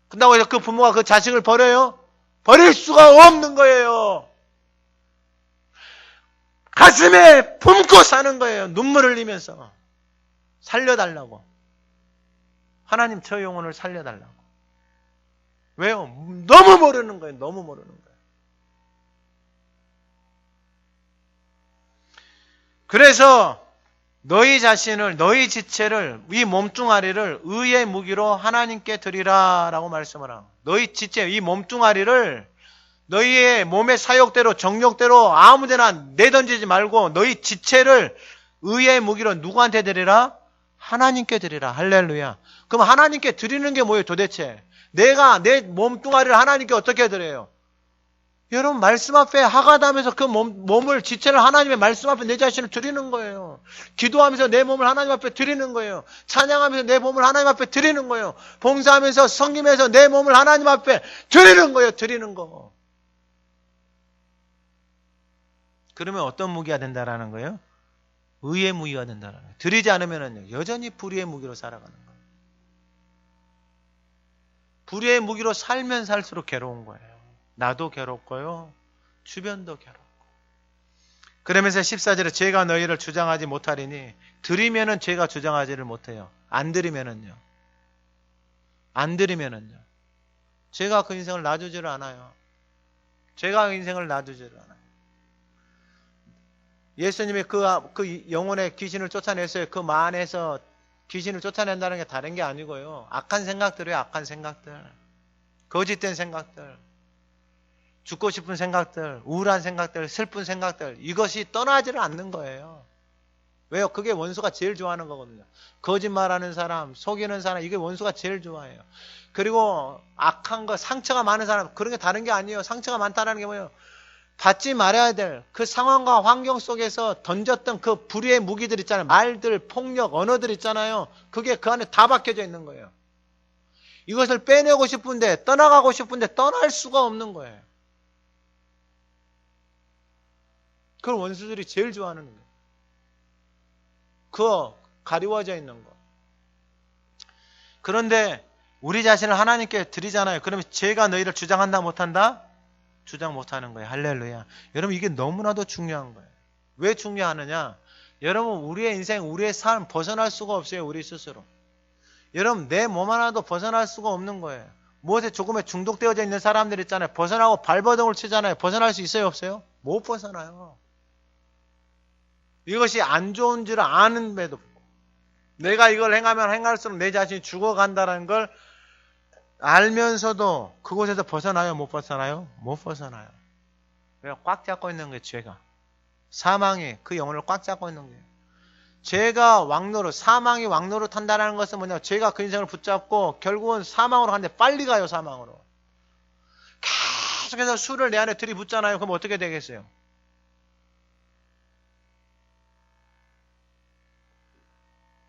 그런다고 해서 그 부모가 그 자식을 버려요? 버릴 수가 없는 거예요. 가슴에 품고 사는 거예요. 눈물을 흘리면서. 살려달라고. 하나님, 저 영혼을 살려달라고. 왜요? 너무 모르는 거예요. 너무 모르는 거예요. 그래서 너희 자신을, 너희 지체를, 이 몸뚱아리를 의의 무기로 하나님께 드리라 라고 말씀을 하고, 너희 지체, 이 몸뚱아리를 너희의 몸의 사욕대로, 정욕대로 아무데나 내던지지 말고 너희 지체를 의의 무기로 누구한테 드리라? 하나님께 드리라. 할렐루야. 그럼 하나님께 드리는 게 뭐예요 도대체? 내가 내 몸뚱아리를 하나님께 어떻게 드려요? 여러분, 말씀 앞에 하가담에서 그 몸을, 지체를 하나님의 말씀 앞에 내 자신을 드리는 거예요. 기도하면서 내 몸을 하나님 앞에 드리는 거예요. 찬양하면서 내 몸을 하나님 앞에 드리는 거예요. 봉사하면서, 섬기면서 내 몸을 하나님 앞에 드리는 거예요. 드리는 거. 그러면 어떤 무기가 된다라는 거예요? 의의 무기가 된다라는 거예요. 드리지 않으면요, 여전히 불의의 무기로 살아가는 거예요. 불의의 무기로 살면 살수록 괴로운 거예요. 나도 괴롭고요, 주변도 괴롭고. 그러면서 14절에 제가 너희를 주장하지 못하리니, 드리면은 제가 주장하지를 못해요. 안 드리면은요. 안 드리면은요. 제가 그 인생을 놔주지를 않아요. 제가 그 인생을 놔주지를 않아요. 예수님이 그 영혼의 귀신을 쫓아냈어요. 그 만에서 귀신을 쫓아낸다는 게 다른 게 아니고요. 악한 생각들이에요. 악한 생각들. 거짓된 생각들. 죽고 싶은 생각들, 우울한 생각들, 슬픈 생각들, 이것이 떠나지를 않는 거예요. 왜요? 그게 원수가 제일 좋아하는 거거든요. 거짓말하는 사람, 속이는 사람, 이게 원수가 제일 좋아해요. 그리고 악한 거, 상처가 많은 사람, 그런 게 다른 게 아니에요. 상처가 많다는 게 뭐예요? 받지 말아야 될 그 상황과 환경 속에서 던졌던 그 불의의 무기들 있잖아요. 말들, 폭력, 언어들 있잖아요. 그게 그 안에 다 박혀져 있는 거예요. 이것을 빼내고 싶은데, 떠나가고 싶은데 떠날 수가 없는 거예요. 그걸 원수들이 제일 좋아하는 거예요. 그거 가리워져 있는 거. 그런데 우리 자신을 하나님께 드리잖아요. 그러면 제가 너희를 주장한다 못한다? 주장 못하는 거예요. 할렐루야. 여러분, 이게 너무나도 중요한 거예요. 왜 중요하느냐? 여러분, 우리의 인생, 우리의 삶 벗어날 수가 없어요. 우리 스스로. 여러분, 내 몸 하나도 벗어날 수가 없는 거예요. 무엇에 조금에 중독되어져 있는 사람들 있잖아요. 벗어나고 발버둥을 치잖아요. 벗어날 수 있어요? 없어요? 못 벗어나요. 이것이 안 좋은 줄 아는데도 내가 이걸 행하면 행할수록 내 자신이 죽어간다는 걸 알면서도 그곳에서 벗어나요? 못 벗어나요? 못 벗어나요. 왜? 꽉 잡고 있는 거예요. 죄가. 사망이 그 영혼을 꽉 잡고 있는 거예요. 죄가 왕노릇, 사망이 왕노릇 한다는 것은 뭐냐? 죄가 그 인생을 붙잡고 결국은 사망으로 가는데 빨리 가요. 사망으로. 계속해서 술을 내 안에 들이붓잖아요. 그럼 어떻게 되겠어요?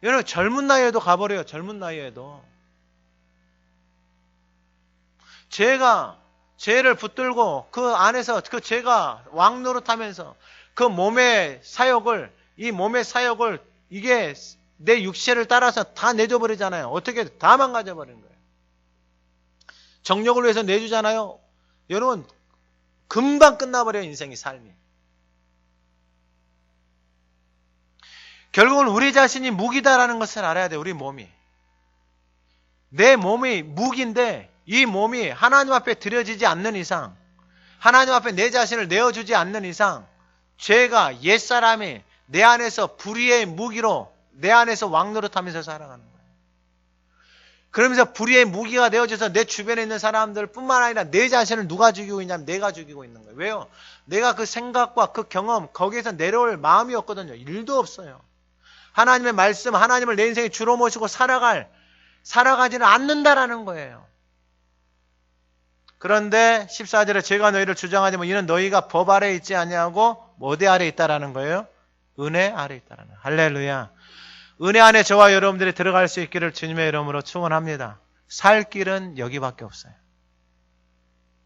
여러분, 젊은 나이에도 가버려요. 젊은 나이에도. 죄를 붙들고 그 안에서 그 죄가 왕노릇하면서 그 몸의 사욕을, 이 몸의 사욕을, 이게 내 육체를 따라서 다 내줘버리잖아요. 어떻게 다 망가져버리는 거예요. 정욕을 위해서 내주잖아요. 여러분, 금방 끝나버려요. 인생이, 삶이. 결국은 우리 자신이 무기다라는 것을 알아야 돼요. 우리 몸이. 내 몸이 무기인데 이 몸이 하나님 앞에 드려지지 않는 이상, 하나님 앞에 내 자신을 내어주지 않는 이상, 죄가, 옛사람이 내 안에서 불의의 무기로 내 안에서 왕노릇하면서 살아가는 거예요. 그러면서 불의의 무기가 되어져서 내 주변에 있는 사람들 뿐만 아니라 내 자신을 누가 죽이고 있냐면 내가 죽이고 있는 거예요. 왜요? 내가 그 생각과 그 경험 거기에서 내려올 마음이 없거든요. 일도 없어요. 하나님의 말씀, 하나님을 내 인생에 주로 모시고 살아가지는 않는다라는 거예요. 그런데 14절에 제가 너희를 주장하지만 이는 너희가 법 아래에 있지 아니하고 어디 아래에 있다라는 거예요? 은혜 아래에 있다라는 거예요. 할렐루야. 은혜 안에 저와 여러분들이 들어갈 수 있기를 주님의 이름으로 축원합니다. 살 길은 여기밖에 없어요.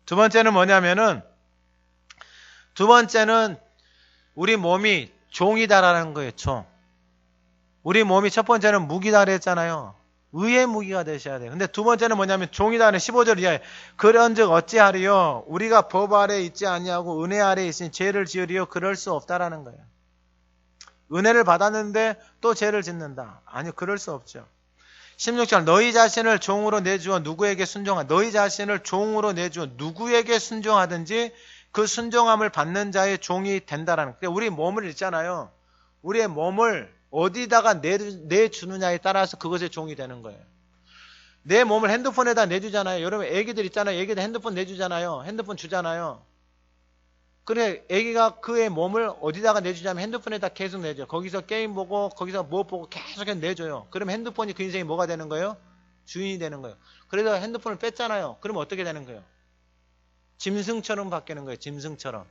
두 번째는 뭐냐면은 우리 몸이 종이다라는 거예요. 종. 우리 몸이 첫 번째는 무기다 그랬잖아요. 의의 무기가 되셔야 돼요. 근데 두 번째는 뭐냐면 종이다는 15절 이하에 그런즉 어찌하리요? 우리가 법 아래에 있지 아니하고 은혜 아래에 있으니 죄를 지으리요? 그럴 수 없다라는 거예요. 은혜를 받았는데 또 죄를 짓는다. 아니요, 그럴 수 없죠. 16절 너희 자신을 종으로 내주어 누구에게 순종하 너희 자신을 종으로 내주어 누구에게 순종하든지 그 순종함을 받는 자의 종이 된다라는 거예요. 우리 몸을 있잖아요. 우리의 몸을 어디다가 내주느냐에 따라서 그것의 종이 되는 거예요. 내 몸을 핸드폰에다 내주잖아요. 여러분 애기들 있잖아요. 애기들 핸드폰 내주잖아요. 핸드폰 주잖아요. 그래 애기가 그의 몸을 어디다가 내주냐면 핸드폰에다 계속 내줘. 거기서 게임 보고 거기서 뭐 보고 계속 내줘요. 그러면 핸드폰이 그 인생이 뭐가 되는 거예요? 주인이 되는 거예요. 그래서 핸드폰을 뺐잖아요. 그러면 어떻게 되는 거예요? 짐승처럼 바뀌는 거예요. 짐승처럼.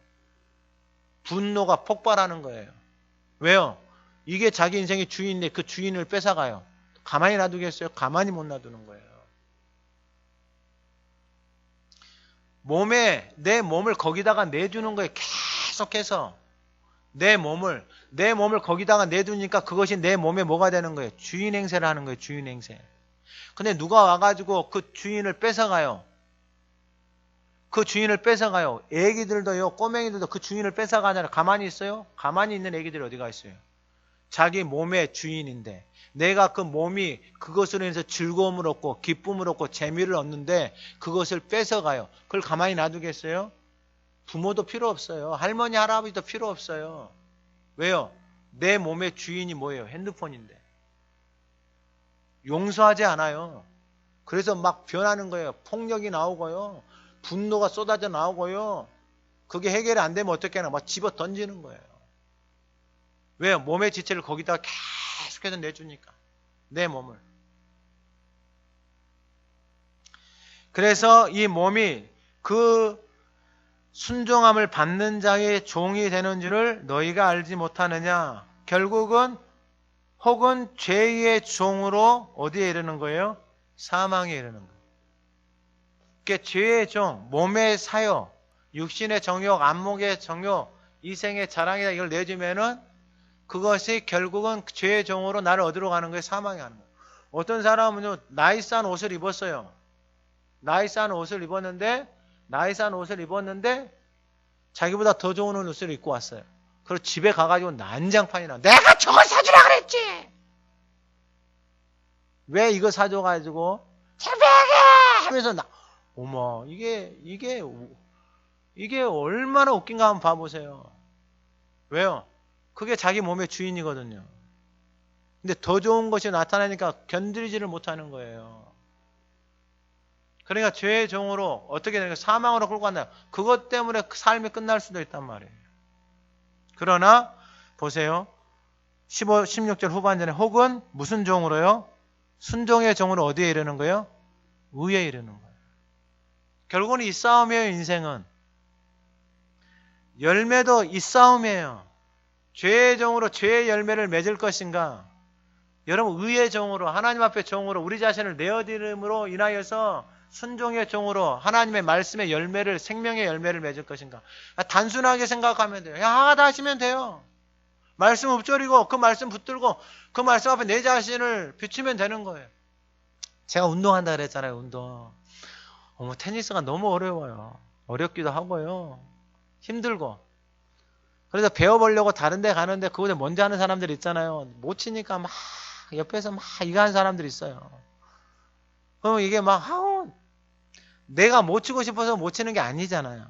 분노가 폭발하는 거예요. 왜요? 이게 자기 인생의 주인인데 그 주인을 뺏어가요. 가만히 놔두겠어요? 가만히 못 놔두는 거예요. 내 몸을 거기다가 내주는 거예요. 계속해서. 내 몸을 거기다가 내두니까 그것이 내 몸에 뭐가 되는 거예요? 주인 행세를 하는 거예요. 주인 행세. 근데 누가 와가지고 그 주인을 뺏어가요. 그 주인을 뺏어가요. 애기들도요, 꼬맹이들도 그 주인을 뺏어가잖아요. 가만히 있어요? 가만히 있는 애기들이 어디가 있어요? 자기 몸의 주인인데 내가 그 몸이 그것으로 인해서 즐거움을 얻고 기쁨을 얻고 재미를 얻는데 그것을 뺏어가요. 그걸 가만히 놔두겠어요? 부모도 필요 없어요. 할머니 할아버지도 필요 없어요. 왜요? 내 몸의 주인이 뭐예요? 핸드폰인데. 용서하지 않아요. 그래서 막 변하는 거예요. 폭력이 나오고요. 분노가 쏟아져 나오고요. 그게 해결이 안 되면 어떻게 하나 막 집어 던지는 거예요. 왜요? 몸의 지체를 거기다가 계속해서 내주니까. 내 몸을. 그래서 이 몸이 그 순종함을 받는 자의 종이 되는 줄을 너희가 알지 못하느냐. 결국은 혹은 죄의 종으로 어디에 이르는 거예요? 사망에 이르는 거예요. 그러니까 죄의 종, 몸의 사요, 육신의 정욕, 안목의 정욕, 이생의 자랑이다 이걸 내주면은 그것이 결국은 죄의 종으로 나를 어디로 가는 거예요? 사망에 가는 거예요. 어떤 사람은요, 나이스한 옷을 입었어요. 나이스한 옷을 입었는데 자기보다 더 좋은 옷을 입고 왔어요. 그리고 집에 가가지고 난장판이 나. 내가 저걸 사주라 그랬지! 왜 이거 사줘가지고 새벽에 하면서 어머, 이게 얼마나 웃긴가 한번 봐보세요. 왜요? 그게 자기 몸의 주인이거든요. 근데 더 좋은 것이 나타나니까 견디지를 못하는 거예요. 그러니까 죄의 종으로 어떻게 되는 거예요? 사망으로 끌고 간다. 그것 때문에 삶이 끝날 수도 있단 말이에요. 그러나 보세요. 16절 후반전에 혹은 무슨 종으로요? 순종의 종으로 어디에 이르는 거예요? 의에 이르는 거예요. 결국은 이 싸움이에요. 인생은. 열매도 이 싸움이에요. 죄의 종으로 죄의 열매를 맺을 것인가? 여러분 의의 종으로 하나님 앞에 종으로 우리 자신을 내어드림으로 인하여서 순종의 종으로 하나님의 말씀의 열매를 생명의 열매를 맺을 것인가? 단순하게 생각하면 돼요. 하다 하시면 돼요. 말씀 읊조리고 그 말씀 붙들고 그 말씀 앞에 내 자신을 비추면 되는 거예요. 제가 운동한다 그랬잖아요. 운동. 테니스가 너무 어려워요. 어렵기도 하고요. 힘들고. 그래서 배워보려고 다른 데 가는데 그거보다 먼저 하는 사람들 있잖아요. 못 치니까 막 옆에서 막 이거 하는 사람들 있어요. 그럼 이게 막 내가 못 치고 싶어서 못 치는 게 아니잖아요.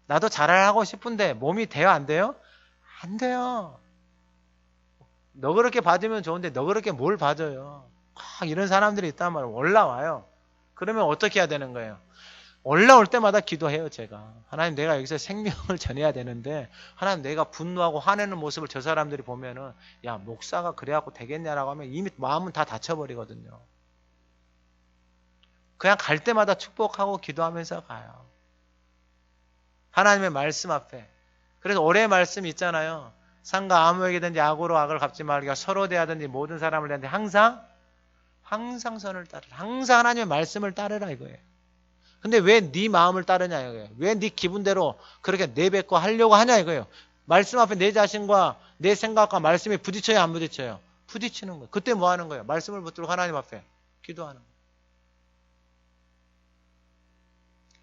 나도 잘하고 싶은데 몸이 돼요? 안 돼요? 안 돼요. 너 그렇게 봐주면 좋은데 너 그렇게 뭘 봐줘요? 막 이런 사람들이 있단 말이에요. 올라와요. 그러면 어떻게 해야 되는 거예요? 올라올 때마다 기도해요, 제가. 하나님, 내가 여기서 생명을 전해야 되는데, 하나님, 내가 분노하고 화내는 모습을 저 사람들이 보면은, 야, 목사가 그래갖고 되겠냐라고 하면 이미 마음은 다 닫혀버리거든요. 그냥 갈 때마다 축복하고 기도하면서 가요. 하나님의 말씀 앞에. 그래서 올해 말씀 있잖아요. 상가 아무에게든지 악으로 악을 갚지 말기가 서로 대하든지 모든 사람을 대하는데 항상 선을 따르라. 항상 하나님의 말씀을 따르라 이거예요. 근데 왜 네 마음을 따르냐 이거예요. 왜 네 기분대로 그렇게 내뱉고 하려고 하냐 이거예요. 말씀 앞에 내 자신과 내 생각과 말씀이 부딪혀요, 안 부딪혀요? 부딪히는 거예요. 그때 뭐 하는 거예요? 말씀을 붙들고 하나님 앞에 기도하는 거예요.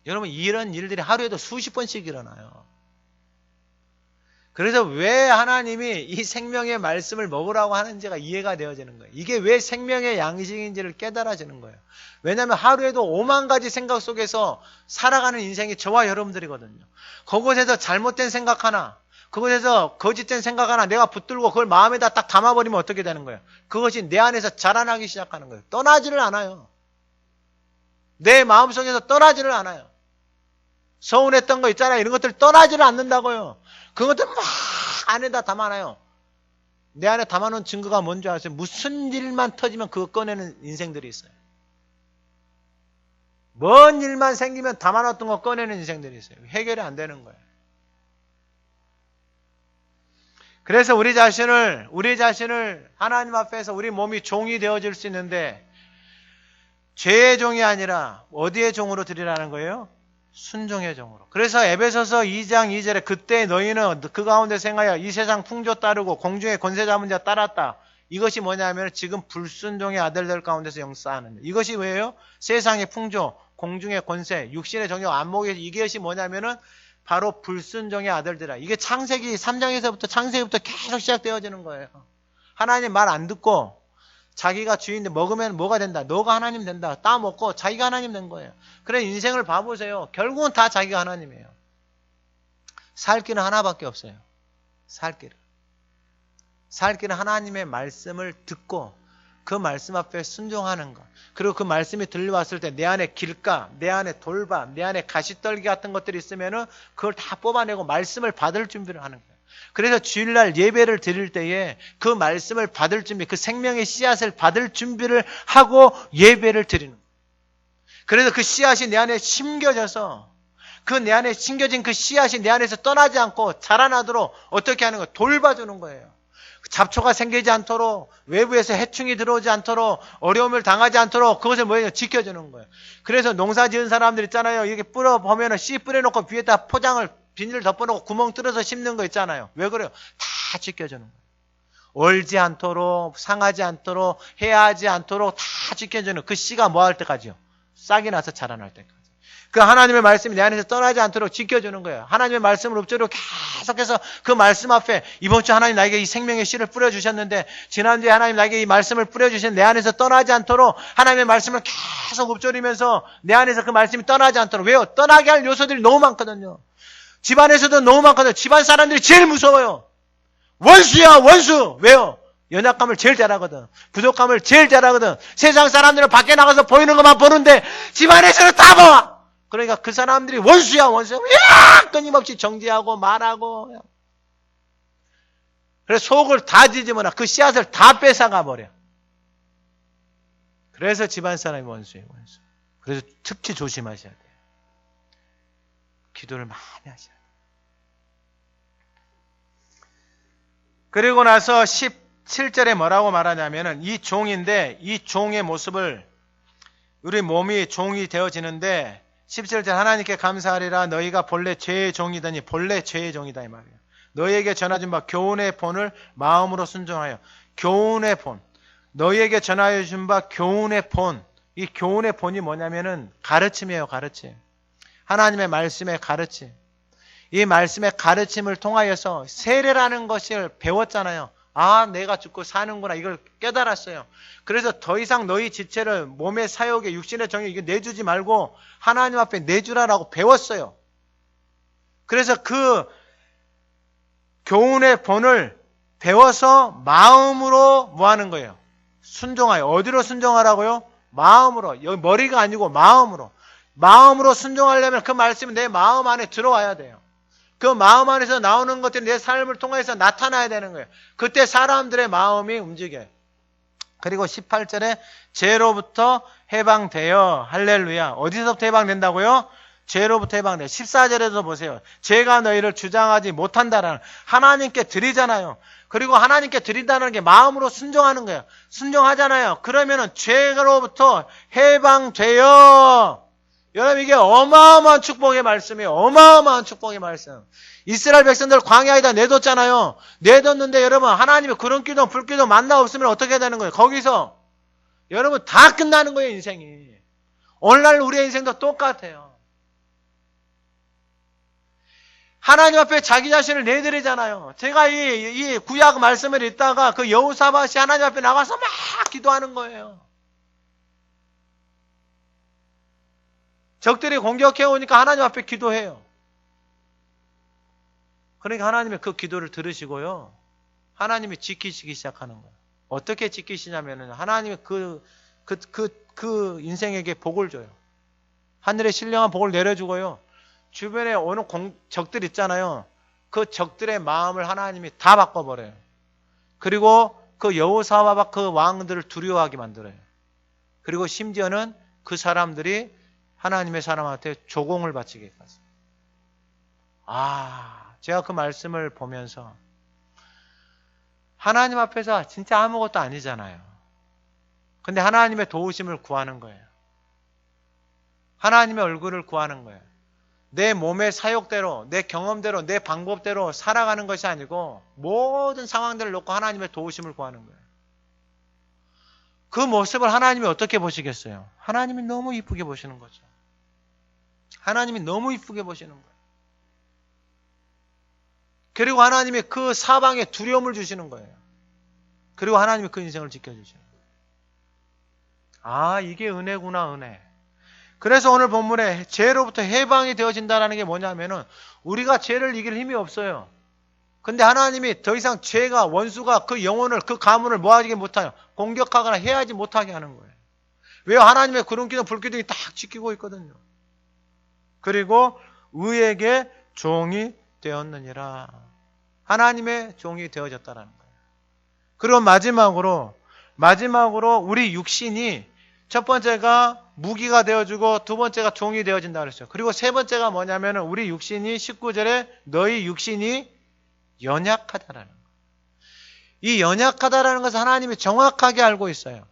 여러분, 이런 일들이 하루에도 수십 번씩 일어나요. 그래서 왜 하나님이 이 생명의 말씀을 먹으라고 하는지가 이해가 되어지는 거예요. 이게 왜 생명의 양식인지를 깨달아지는 거예요. 왜냐하면 하루에도 5만 가지 생각 속에서 살아가는 인생이 저와 여러분들이거든요. 그곳에서 잘못된 생각 하나, 그곳에서 거짓된 생각 하나 내가 붙들고 그걸 마음에다 딱 담아버리면 어떻게 되는 거예요? 그것이 내 안에서 자라나기 시작하는 거예요. 떠나지를 않아요. 내 마음속에서 떠나지를 않아요. 서운했던 거 있잖아요. 이런 것들 떠나지를 않는다고요. 그것들 막 안에다 담아놔요. 내 안에 담아놓은 증거가 뭔지 아세요? 무슨 일만 터지면 그거 꺼내는 인생들이 있어요. 뭔 일만 생기면 담아놨던 거 꺼내는 인생들이 있어요. 해결이 안 되는 거예요. 그래서 우리 자신을 하나님 앞에서 우리 몸이 종이 되어질 수 있는데 죄의 종이 아니라 어디의 종으로 드리라는 거예요? 순종의 종으로. 그래서 에베소서 2장 2절에 그때 너희는 그 가운데 생하여 이 세상 풍조 따르고 공중의 권세 잡은 자 따랐다. 이것이 뭐냐면 지금 불순종의 아들들 가운데서 역사하는 이것이 왜요? 세상의 풍조, 공중의 권세, 육신의 정욕, 안목의 이것이 뭐냐면은 바로 불순종의 아들들이라. 이게 창세기 3장에서부터 창세기부터 계속 시작되어지는 거예요. 하나님 말 안 듣고 자기가 주인인데 먹으면 뭐가 된다? 너가 하나님 된다. 따먹고 자기가 하나님 된 거예요. 그래 인생을 봐보세요. 결국은 다 자기가 하나님이에요. 살 길은 하나밖에 없어요. 살 길은 하나님의 말씀을 듣고 그 말씀 앞에 순종하는 것. 그리고 그 말씀이 들려왔을 때 내 안에 길가, 내 안에 돌바, 내 안에 가시떨기 같은 것들이 있으면은 그걸 다 뽑아내고 말씀을 받을 준비를 하는 거예요. 그래서 주일날 예배를 드릴 때에 그 말씀을 받을 준비, 그 생명의 씨앗을 받을 준비를 하고 예배를 드리는 거예요. 그래서 그 씨앗이 내 안에 심겨져서 그 내 안에 심겨진 그 씨앗이 내 안에서 떠나지 않고 자라나도록 어떻게 하는 거예요? 돌봐주는 거예요. 잡초가 생기지 않도록, 외부에서 해충이 들어오지 않도록, 어려움을 당하지 않도록 그것을 뭐예요? 지켜주는 거예요. 그래서 농사 지은 사람들 있잖아요. 이렇게 뿌려보면 씨 뿌려놓고 위에다 포장을 비닐을 덮어놓고 구멍 뚫어서 심는 거 있잖아요. 왜 그래요? 다 지켜주는 거예요. 얼지 않도록, 상하지 않도록, 해하지 않도록 다 지켜주는 그 씨가 뭐 할 때까지요? 싹이 나서 자라날 때까지. 그 하나님의 말씀이 내 안에서 떠나지 않도록 지켜주는 거예요. 하나님의 말씀을 읊조리고 계속해서 그 말씀 앞에 이번 주 하나님 나에게 이 생명의 씨를 뿌려주셨는데 지난주에 하나님 나에게 이 말씀을 뿌려주신 내 안에서 떠나지 않도록 하나님의 말씀을 계속 읊조리면서 내 안에서 그 말씀이 떠나지 않도록. 왜요? 떠나게 할 요소들이 너무 많거든요. 집안에서도 너무 많거든요. 집안 사람들이 제일 무서워요. 원수야 원수. 왜요? 연약감을 제일 잘하거든. 부족함을 제일 잘하거든. 세상 사람들은 밖에 나가서 보이는 것만 보는데 집안에서는 다 봐. 그러니까 그 사람들이 원수야 원수야. 끊임없이 정죄하고 말하고. 그래서 속을 다 뒤집어놔. 그 씨앗을 다 뺏어가 버려. 그래서 집안 사람이 원수예요 원수. 그래서 특히 조심하셔야 돼요. 기도를 많이 하셔야 돼요. 그리고 나서 17절에 뭐라고 말하냐면은 이 종인데 이 종의 모습을 우리 몸이 종이 되어지는데 17절 하나님께 감사하리라 너희가 본래 죄의 종이더니 본래 죄의 종이다 이 말이에요. 너희에게 전하준 바 교훈의 본을 마음으로 순종하여. 교훈의 본. 너희에게 전하여 준 바 교훈의 본. 이 교훈의 본이 뭐냐면은 가르침이에요. 가르침. 하나님의 말씀의 가르침. 이 말씀의 가르침을 통하여서 세례라는 것을 배웠잖아요. 아, 내가 죽고 사는구나. 이걸 깨달았어요. 그래서 더 이상 너희 지체를 몸의 사욕에 육신의 정욕에 이거 내주지 말고 하나님 앞에 내주라라고 배웠어요. 그래서 그 교훈의 본을 배워서 마음으로 뭐 하는 거예요? 순종하여. 어디로 순종하라고요? 마음으로. 여기 머리가 아니고 마음으로. 마음으로 순종하려면 그 말씀이 내 마음 안에 들어와야 돼요. 그 마음 안에서 나오는 것들이 내 삶을 통해서 나타나야 되는 거예요. 그때 사람들의 마음이 움직여요. 그리고 18절에 죄로부터 해방되어. 할렐루야. 어디서부터 해방된다고요? 죄로부터 해방돼요. 14절에서 보세요. 죄가 너희를 주장하지 못한다라는, 하나님께 드리잖아요. 그리고 하나님께 드린다는 게 마음으로 순종하는 거예요. 순종하잖아요. 그러면은 죄로부터 해방되어. 여러분, 이게 어마어마한 축복의 말씀이에요. 어마어마한 축복의 말씀. 이스라엘 백성들 광야에다 내뒀잖아요. 내뒀는데 여러분, 하나님의 구름기둥 불기둥 만나 없으면 어떻게 되는 거예요? 거기서 여러분 다 끝나는 거예요, 인생이. 오늘날 우리의 인생도 똑같아요. 하나님 앞에 자기 자신을 내드리잖아요. 제가 이 구약 말씀을 읽다가 그 여호사밧이 하나님 앞에 나가서 막 기도하는 거예요. 적들이 공격해 오니까 하나님 앞에 기도해요. 그러니까 하나님의 그 기도를 들으시고요. 하나님이 지키시기 시작하는 거예요. 어떻게 지키시냐면은 하나님이 그 인생에게 복을 줘요. 하늘에 신령한 복을 내려주고요. 주변에 오는 적들 있잖아요. 그 적들의 마음을 하나님이 다 바꿔버려요. 그리고 그 여호사밧 그 왕들을 두려워하게 만들어요. 그리고 심지어는 그 사람들이 하나님의 사람한테 조공을 바치게까지. 제가 그 말씀을 보면서 하나님 앞에서 진짜 아무것도 아니잖아요. 근데 하나님의 도우심을 구하는 거예요. 하나님의 얼굴을 구하는 거예요. 내 몸의 사욕대로, 내 경험대로, 내 방법대로 살아가는 것이 아니고 모든 상황들을 놓고 하나님의 도우심을 구하는 거예요. 그 모습을 하나님이 어떻게 보시겠어요? 하나님이 너무 이쁘게 보시는 거죠. 하나님이 너무 이쁘게 보시는 거예요. 그리고 하나님이 그 사방에 두려움을 주시는 거예요. 그리고 하나님이 그 인생을 지켜주시는 거예요. 이게 은혜구나, 은혜. 그래서 오늘 본문에 죄로부터 해방이 되어진다는 게 뭐냐면은 우리가 죄를 이길 힘이 없어요. 근데 하나님이 더 이상 죄가, 원수가 그 영혼을, 그 가문을 뭐하지 못하요. 공격하거나 해하지 못하게 하는 거예요. 왜요? 하나님의 구름기둥, 불기둥이 딱 지키고 있거든요. 그리고 의에게 종이 되었느니라. 하나님의 종이 되어졌다라는 거예요. 그리고 마지막으로 우리 육신이 첫 번째가 무기가 되어주고 두 번째가 종이 되어진다 그랬어요. 그리고 세 번째가 뭐냐면은 우리 육신이 19절에 너희 육신이 연약하다라는 거예요. 이 연약하다라는 것을 하나님이 정확하게 알고 있어요.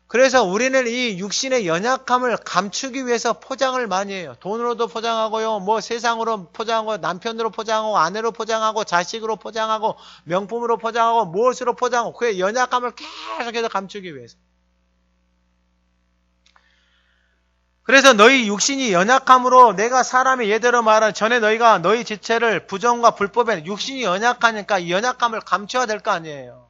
그래서 우리는 이 육신의 연약함을 감추기 위해서 포장을 많이 해요. 돈으로도 포장하고요. 뭐 세상으로 포장하고, 남편으로 포장하고, 아내로 포장하고, 자식으로 포장하고, 명품으로 포장하고, 무엇으로 포장하고, 그의 연약함을 계속해서 감추기 위해서. 그래서 너희 육신이 연약함으로 내가 사람이 예대로 말한 전에 너희가 너희 지체를 부정과 불법에 육신이 연약하니까 이 연약함을 감춰야 될 거 아니에요.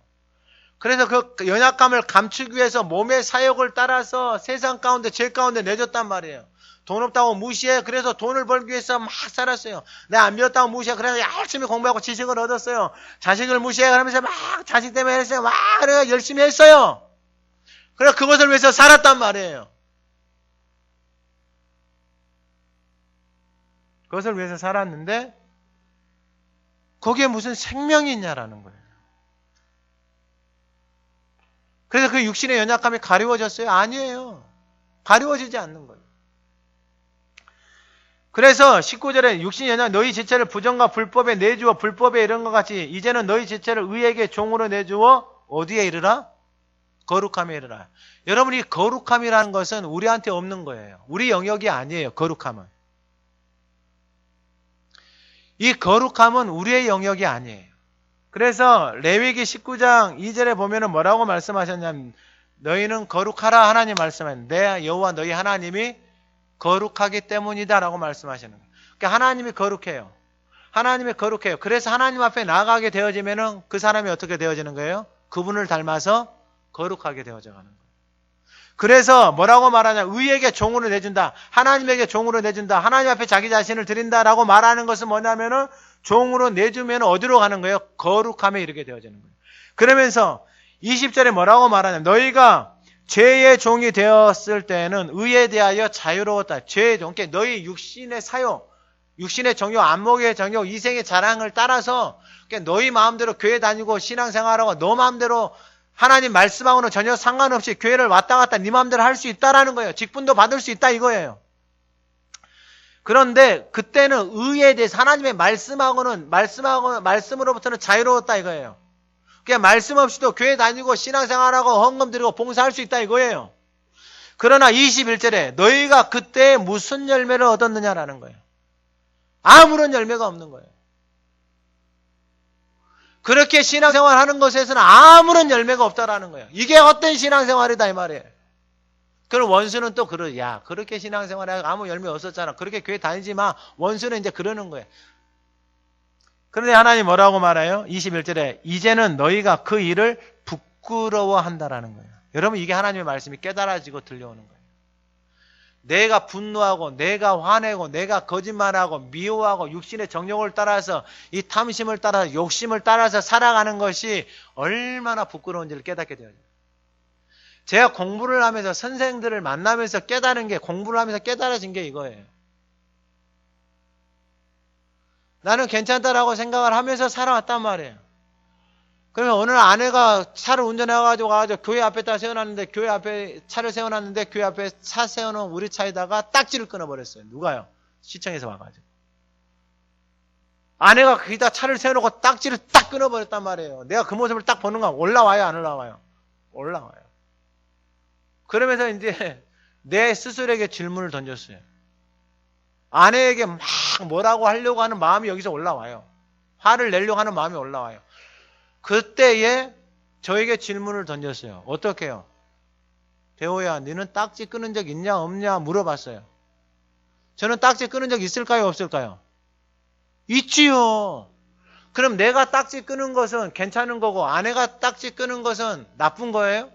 그래서 그 연약함을 감추기 위해서 몸의 사욕을 따라서 세상 가운데 죄 가운데 내줬단 말이에요. 돈 없다고 무시해. 그래서 돈을 벌기 위해서 막 살았어요. 내가 안 배웠다고 무시해. 그래서 열심히 공부하고 지식을 얻었어요. 자식을 무시해. 그러면서 막 자식 때문에 했어요. 막 그래서 열심히 했어요. 그래서 그것을 위해서 살았단 말이에요. 그것을 위해서 살았는데 거기에 무슨 생명이 있냐라는 거예요. 그래서 그 육신의 연약함이 가리워졌어요? 아니에요. 가리워지지 않는 거예요. 그래서 19절에 육신이 연약 너희 지체를 부정과 불법에 내주어 불법에 이런 것 같이 이제는 너희 지체를 의에게 종으로 내주어 어디에 이르라? 거룩함에 이르라. 여러분, 이 거룩함이라는 것은 우리한테 없는 거예요. 우리 영역이 아니에요. 거룩함은. 이 거룩함은 우리의 영역이 아니에요. 그래서 레위기 19장 2절에 보면은 뭐라고 말씀하셨냐면 너희는 거룩하라 하나님 말씀하셨는데 내 여호와 너희 하나님이 거룩하기 때문이다 라고 말씀하시는 거예요. 그러니까 하나님이 거룩해요. 하나님이 거룩해요. 그래서 하나님 앞에 나아가게 되어지면은 그 사람이 어떻게 되어지는 거예요? 그분을 닮아서 거룩하게 되어져 가는 거예요. 그래서 뭐라고 말하냐? 의에게 종으로 내준다. 하나님에게 종으로 내준다. 하나님 앞에 자기 자신을 드린다라고 말하는 것은 뭐냐면은 종으로 내주면 어디로 가는 거예요? 거룩함에 이르게 되어지는 거예요. 그러면서 20절에 뭐라고 말하냐면 너희가 죄의 종이 되었을 때는 의에 대하여 자유로웠다. 죄의 종, 그러니까 너희 육신의 사욕, 육신의 정욕, 안목의 정욕, 이생의 자랑을 따라서 그러니까 너희 마음대로 교회 다니고 신앙생활하고 너 마음대로 하나님 말씀하고는 전혀 상관없이 교회를 왔다 갔다 네 마음대로 할 수 있다라는 거예요. 직분도 받을 수 있다 이거예요. 그런데 그때는 의에 대해서 하나님의 말씀으로부터는 자유로웠다 이거예요. 그냥 말씀 없이도 교회 다니고 신앙생활하고 헌금 드리고 봉사할 수 있다 이거예요. 그러나 21절에 너희가 그때 무슨 열매를 얻었느냐라는 거예요. 아무런 열매가 없는 거예요. 그렇게 신앙생활 하는 것에서는 아무런 열매가 없다라는 거예요. 이게 어떤 신앙생활이다 이 말이에요. 그럼 원수는 또 야 그렇게 신앙생활하고 아무 열매 없었잖아. 그렇게 교회 다니지 마. 원수는 이제 그러는 거예요. 그런데 하나님 뭐라고 말해요? 21절에 이제는 너희가 그 일을 부끄러워한다라는 거예요. 여러분 이게 하나님의 말씀이 깨달아지고 들려오는 거예요. 내가 분노하고 내가 화내고 내가 거짓말하고 미워하고 육신의 정욕을 따라서 이 탐심을 따라서 욕심을 따라서 살아가는 것이 얼마나 부끄러운지를 깨닫게 되어요. 제가 공부를 하면서 선생들을 만나면서 깨달은 게 공부를 하면서 깨달아진 게 이거예요. 나는 괜찮다라고 생각을 하면서 살아왔단 말이에요. 그러면 어느 날 아내가 차를 운전해가지고 교회 앞에다 세워놨는데 교회 앞에 차를 세워놨는데 교회 앞에 차 세워놓은 우리 차에다가 딱지를 끊어버렸어요. 누가요? 시청에서 와가지고. 아내가 거기다 차를 세워놓고 딱지를 딱 끊어버렸단 말이에요. 내가 그 모습을 딱 보는 거야. 올라와요? 안 올라와요? 올라와요. 그러면서 이제 내 스스로에게 질문을 던졌어요. 아내에게 막 뭐라고 하려고 하는 마음이 여기서 올라와요. 화를 내려고 하는 마음이 올라와요. 그때에 저에게 질문을 던졌어요. 어떻게 해요? 대호야, 너는 딱지 끊은 적 있냐 없냐 물어봤어요. 저는 딱지 끊은 적 있을까요 없을까요? 있지요. 그럼 내가 딱지 끊은 것은 괜찮은 거고 아내가 딱지 끊은 것은 나쁜 거예요?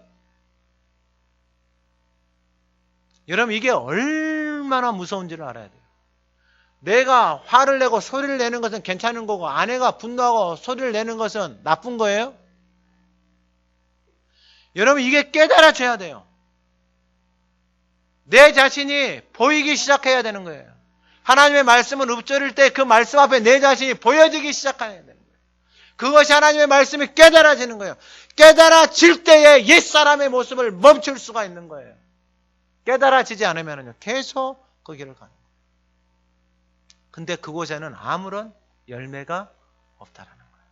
여러분 이게 얼마나 무서운지를 알아야 돼요. 내가 화를 내고 소리를 내는 것은 괜찮은 거고 아내가 분노하고 소리를 내는 것은 나쁜 거예요? 여러분 이게 깨달아져야 돼요. 내 자신이 보이기 시작해야 되는 거예요. 하나님의 말씀은 읊조릴 때 그 말씀 앞에 내 자신이 보여지기 시작해야 되는 거예요. 그것이 하나님의 말씀이 깨달아지는 거예요. 깨달아질 때에 옛사람의 모습을 멈출 수가 있는 거예요. 깨달아지지 않으면 계속 그 길을 가는 거예요. 근데 그곳에는 아무런 열매가 없다라는 거예요.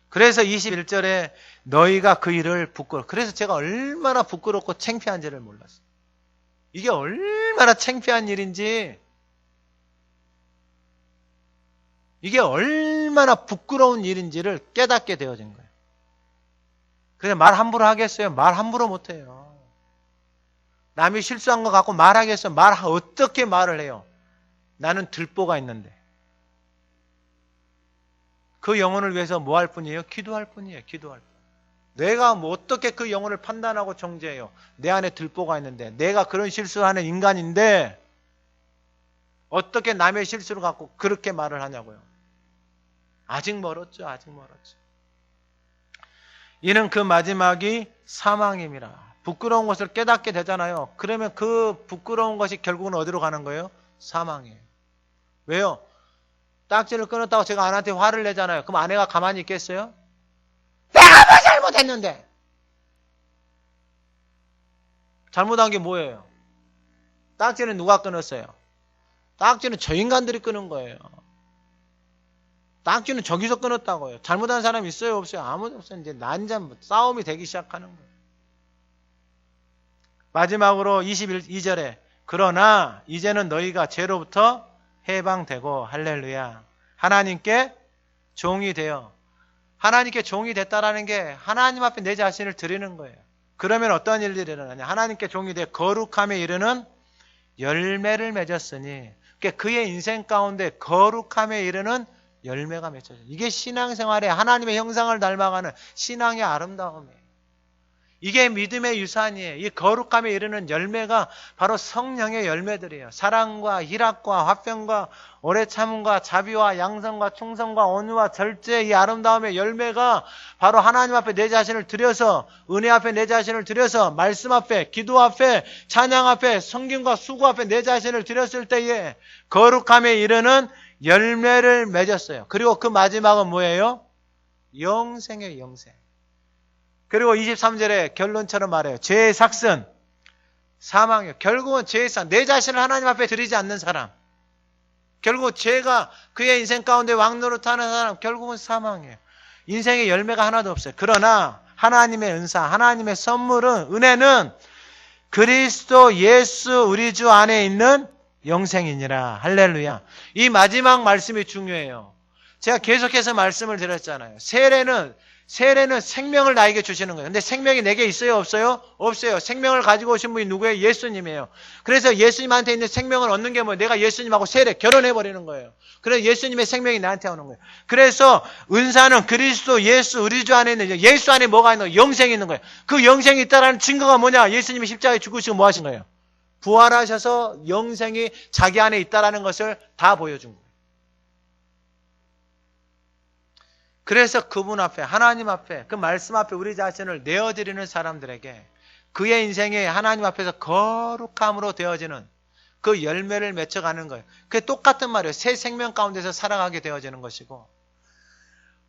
그래서 21절에 너희가 그 일을 그래서 제가 얼마나 부끄럽고 창피한지를 몰랐어요. 이게 얼마나 창피한 일인지, 이게 얼마나 부끄러운 일인지를 깨닫게 되어진 거예요. 그래서 말 함부로 하겠어요? 말 함부로 못해요. 남이 실수한 거 갖고 말하겠어요? 어떻게 말을 해요? 나는 들보가 있는데 그 영혼을 위해서 뭐 할 뿐이에요? 기도할 뿐이에요. 기도할 뿐. 내가 뭐 어떻게 그 영혼을 판단하고 정죄해요? 내 안에 들보가 있는데 내가 그런 실수를 하는 인간인데 어떻게 남의 실수를 갖고 그렇게 말을 하냐고요. 아직 멀었죠. 아직 멀었죠. 이는 그 마지막이 사망임이라. 부끄러운 것을 깨닫게 되잖아요. 그러면 그 부끄러운 것이 결국은 어디로 가는 거예요? 사망이에요. 왜요? 딱지를 끊었다고 제가 아내한테 화를 내잖아요. 그럼 아내가 가만히 있겠어요? 내가 뭐 잘못했는데? 잘못한 게 뭐예요? 딱지는 누가 끊었어요? 딱지는 저 인간들이 끊은 거예요. 딱지는 저기서 끊었다고요. 잘못한 사람 있어요? 없어요? 아무도 없어요. 이제 난장 싸움이 되기 시작하는 거예요. 마지막으로 22절에 그러나 이제는 너희가 죄로부터 해방되고 할렐루야. 하나님께 종이 되어 하나님께 종이 됐다라는 게 하나님 앞에 내 자신을 드리는 거예요. 그러면 어떤 일들이 일어나냐? 하나님께 종이 되어 거룩함에 이르는 열매를 맺었으니 그의 인생 가운데 거룩함에 이르는 열매가 맺혀져요. 이게 신앙생활에 하나님의 형상을 닮아가는 신앙의 아름다움이에요. 이게 믿음의 유산이에요. 이 거룩함에 이르는 열매가 바로 성령의 열매들이에요. 사랑과 희락과 화평과 오래 참음과 자비와 양성과 충성과 온유와 절제, 이 아름다움의 열매가 바로 하나님 앞에 내 자신을 드려서, 은혜 앞에 내 자신을 드려서, 말씀 앞에, 기도 앞에, 찬양 앞에, 성김과 수고 앞에 내 자신을 드렸을 때에 거룩함에 이르는 열매를 맺었어요. 그리고 그 마지막은 뭐예요? 영생이에요. 영생. 그리고 23절에 결론처럼 말해요. 죄의 삭은 사망이에요. 결국은 죄의 삭, 내 자신을 하나님 앞에 드리지 않는 사람, 결국 죄가 그의 인생 가운데 왕노릇하는 사람, 결국은 사망이에요. 인생의 열매가 하나도 없어요. 그러나 하나님의 은사, 하나님의 선물은, 은혜는 그리스도 예수 우리 주 안에 있는 영생이니라. 할렐루야. 이 마지막 말씀이 중요해요. 제가 계속해서 말씀을 드렸잖아요. 세례는 생명을 나에게 주시는 거예요. 근데 생명이 내게 있어요? 없어요? 없어요. 생명을 가지고 오신 분이 누구예요? 예수님이에요. 그래서 예수님한테 있는 생명을 얻는 게 뭐예요? 내가 예수님하고 결혼해버리는 거예요. 그래서 예수님의 생명이 나한테 오는 거예요. 그래서 은사는 그리스도 예수 우리 주 안에 있는, 예수 안에 뭐가 있는 거예요? 영생이 있는 거예요. 그 영생이 있다라는 증거가 뭐냐? 예수님이 십자가에 죽으시고 뭐 하신 거예요? 부활하셔서 영생이 자기 안에 있다라는 것을 다 보여준 거예요. 그래서 그분 앞에, 하나님 앞에, 그 말씀 앞에 우리 자신을 내어드리는 사람들에게 그의 인생에 하나님 앞에서 거룩함으로 되어지는 그 열매를 맺혀가는 거예요. 그게 똑같은 말이에요. 새 생명 가운데서 살아가게 되어지는 것이고,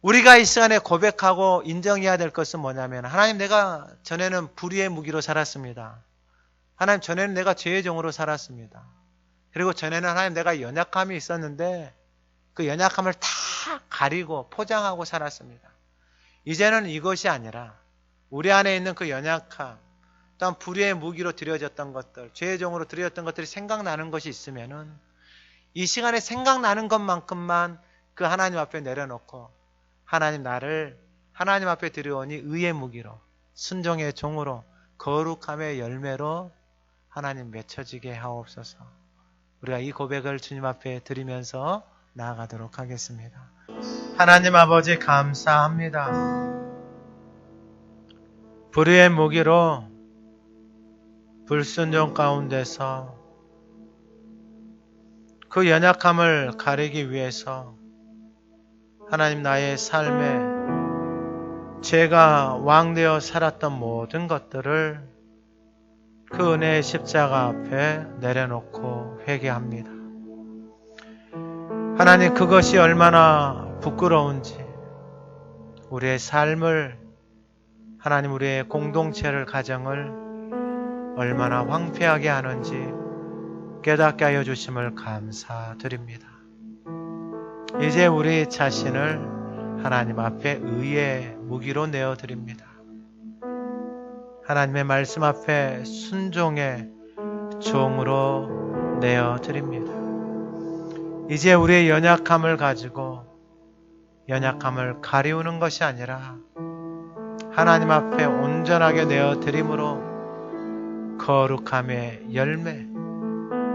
우리가 이 시간에 고백하고 인정해야 될 것은 뭐냐면, 하나님, 내가 전에는 불의의 무기로 살았습니다. 하나님, 전에는 내가 죄의 종으로 살았습니다. 그리고 전에는 하나님, 내가 연약함이 있었는데 그 연약함을 다 가리고 포장하고 살았습니다. 이제는 이것이 아니라 우리 안에 있는 그 연약함, 또한 불의의 무기로 드려졌던 것들, 죄의 종으로 드려졌던 것들이 생각나는 것이 있으면은 이 시간에 생각나는 것만큼만 그 하나님 앞에 내려놓고, 하나님, 나를 하나님 앞에 드려오니 의의 무기로, 순종의 종으로, 거룩함의 열매로 하나님 맺혀지게 하옵소서. 우리가 이 고백을 주님 앞에 드리면서 나아가도록 하겠습니다. 하나님 아버지, 감사합니다. 불의의 무기로 불순종 가운데서 그 연약함을 가리기 위해서 하나님, 나의 삶에 죄가 왕되어 살았던 모든 것들을 그 은혜의 십자가 앞에 내려놓고 회개합니다. 하나님, 그것이 얼마나 부끄러운지, 우리의 삶을, 하나님, 우리의 공동체를, 가정을 얼마나 황폐하게 하는지 깨닫게 하여 주심을 감사드립니다. 이제 우리 자신을 하나님 앞에 의의 무기로 내어드립니다. 하나님의 말씀 앞에 순종의 종으로 내어드립니다. 이제 우리의 연약함을 가지고 연약함을 가리우는 것이 아니라 하나님 앞에 온전하게 내어드림으로 거룩함의 열매,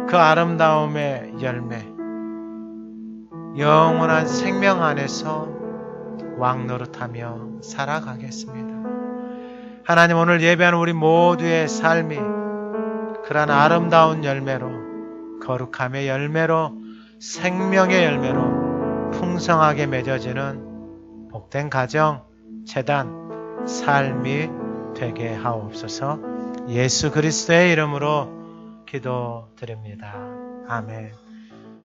그 아름다움의 열매, 영원한 생명 안에서 왕노릇하며 살아가겠습니다. 하나님, 오늘 예배하는 우리 모두의 삶이 그러한 아름다운 열매로, 거룩함의 열매로, 생명의 열매로 풍성하게 맺어지는 복된 가정, 재단, 삶이 되게 하옵소서. 예수 그리스도의 이름으로 기도드립니다. 아멘.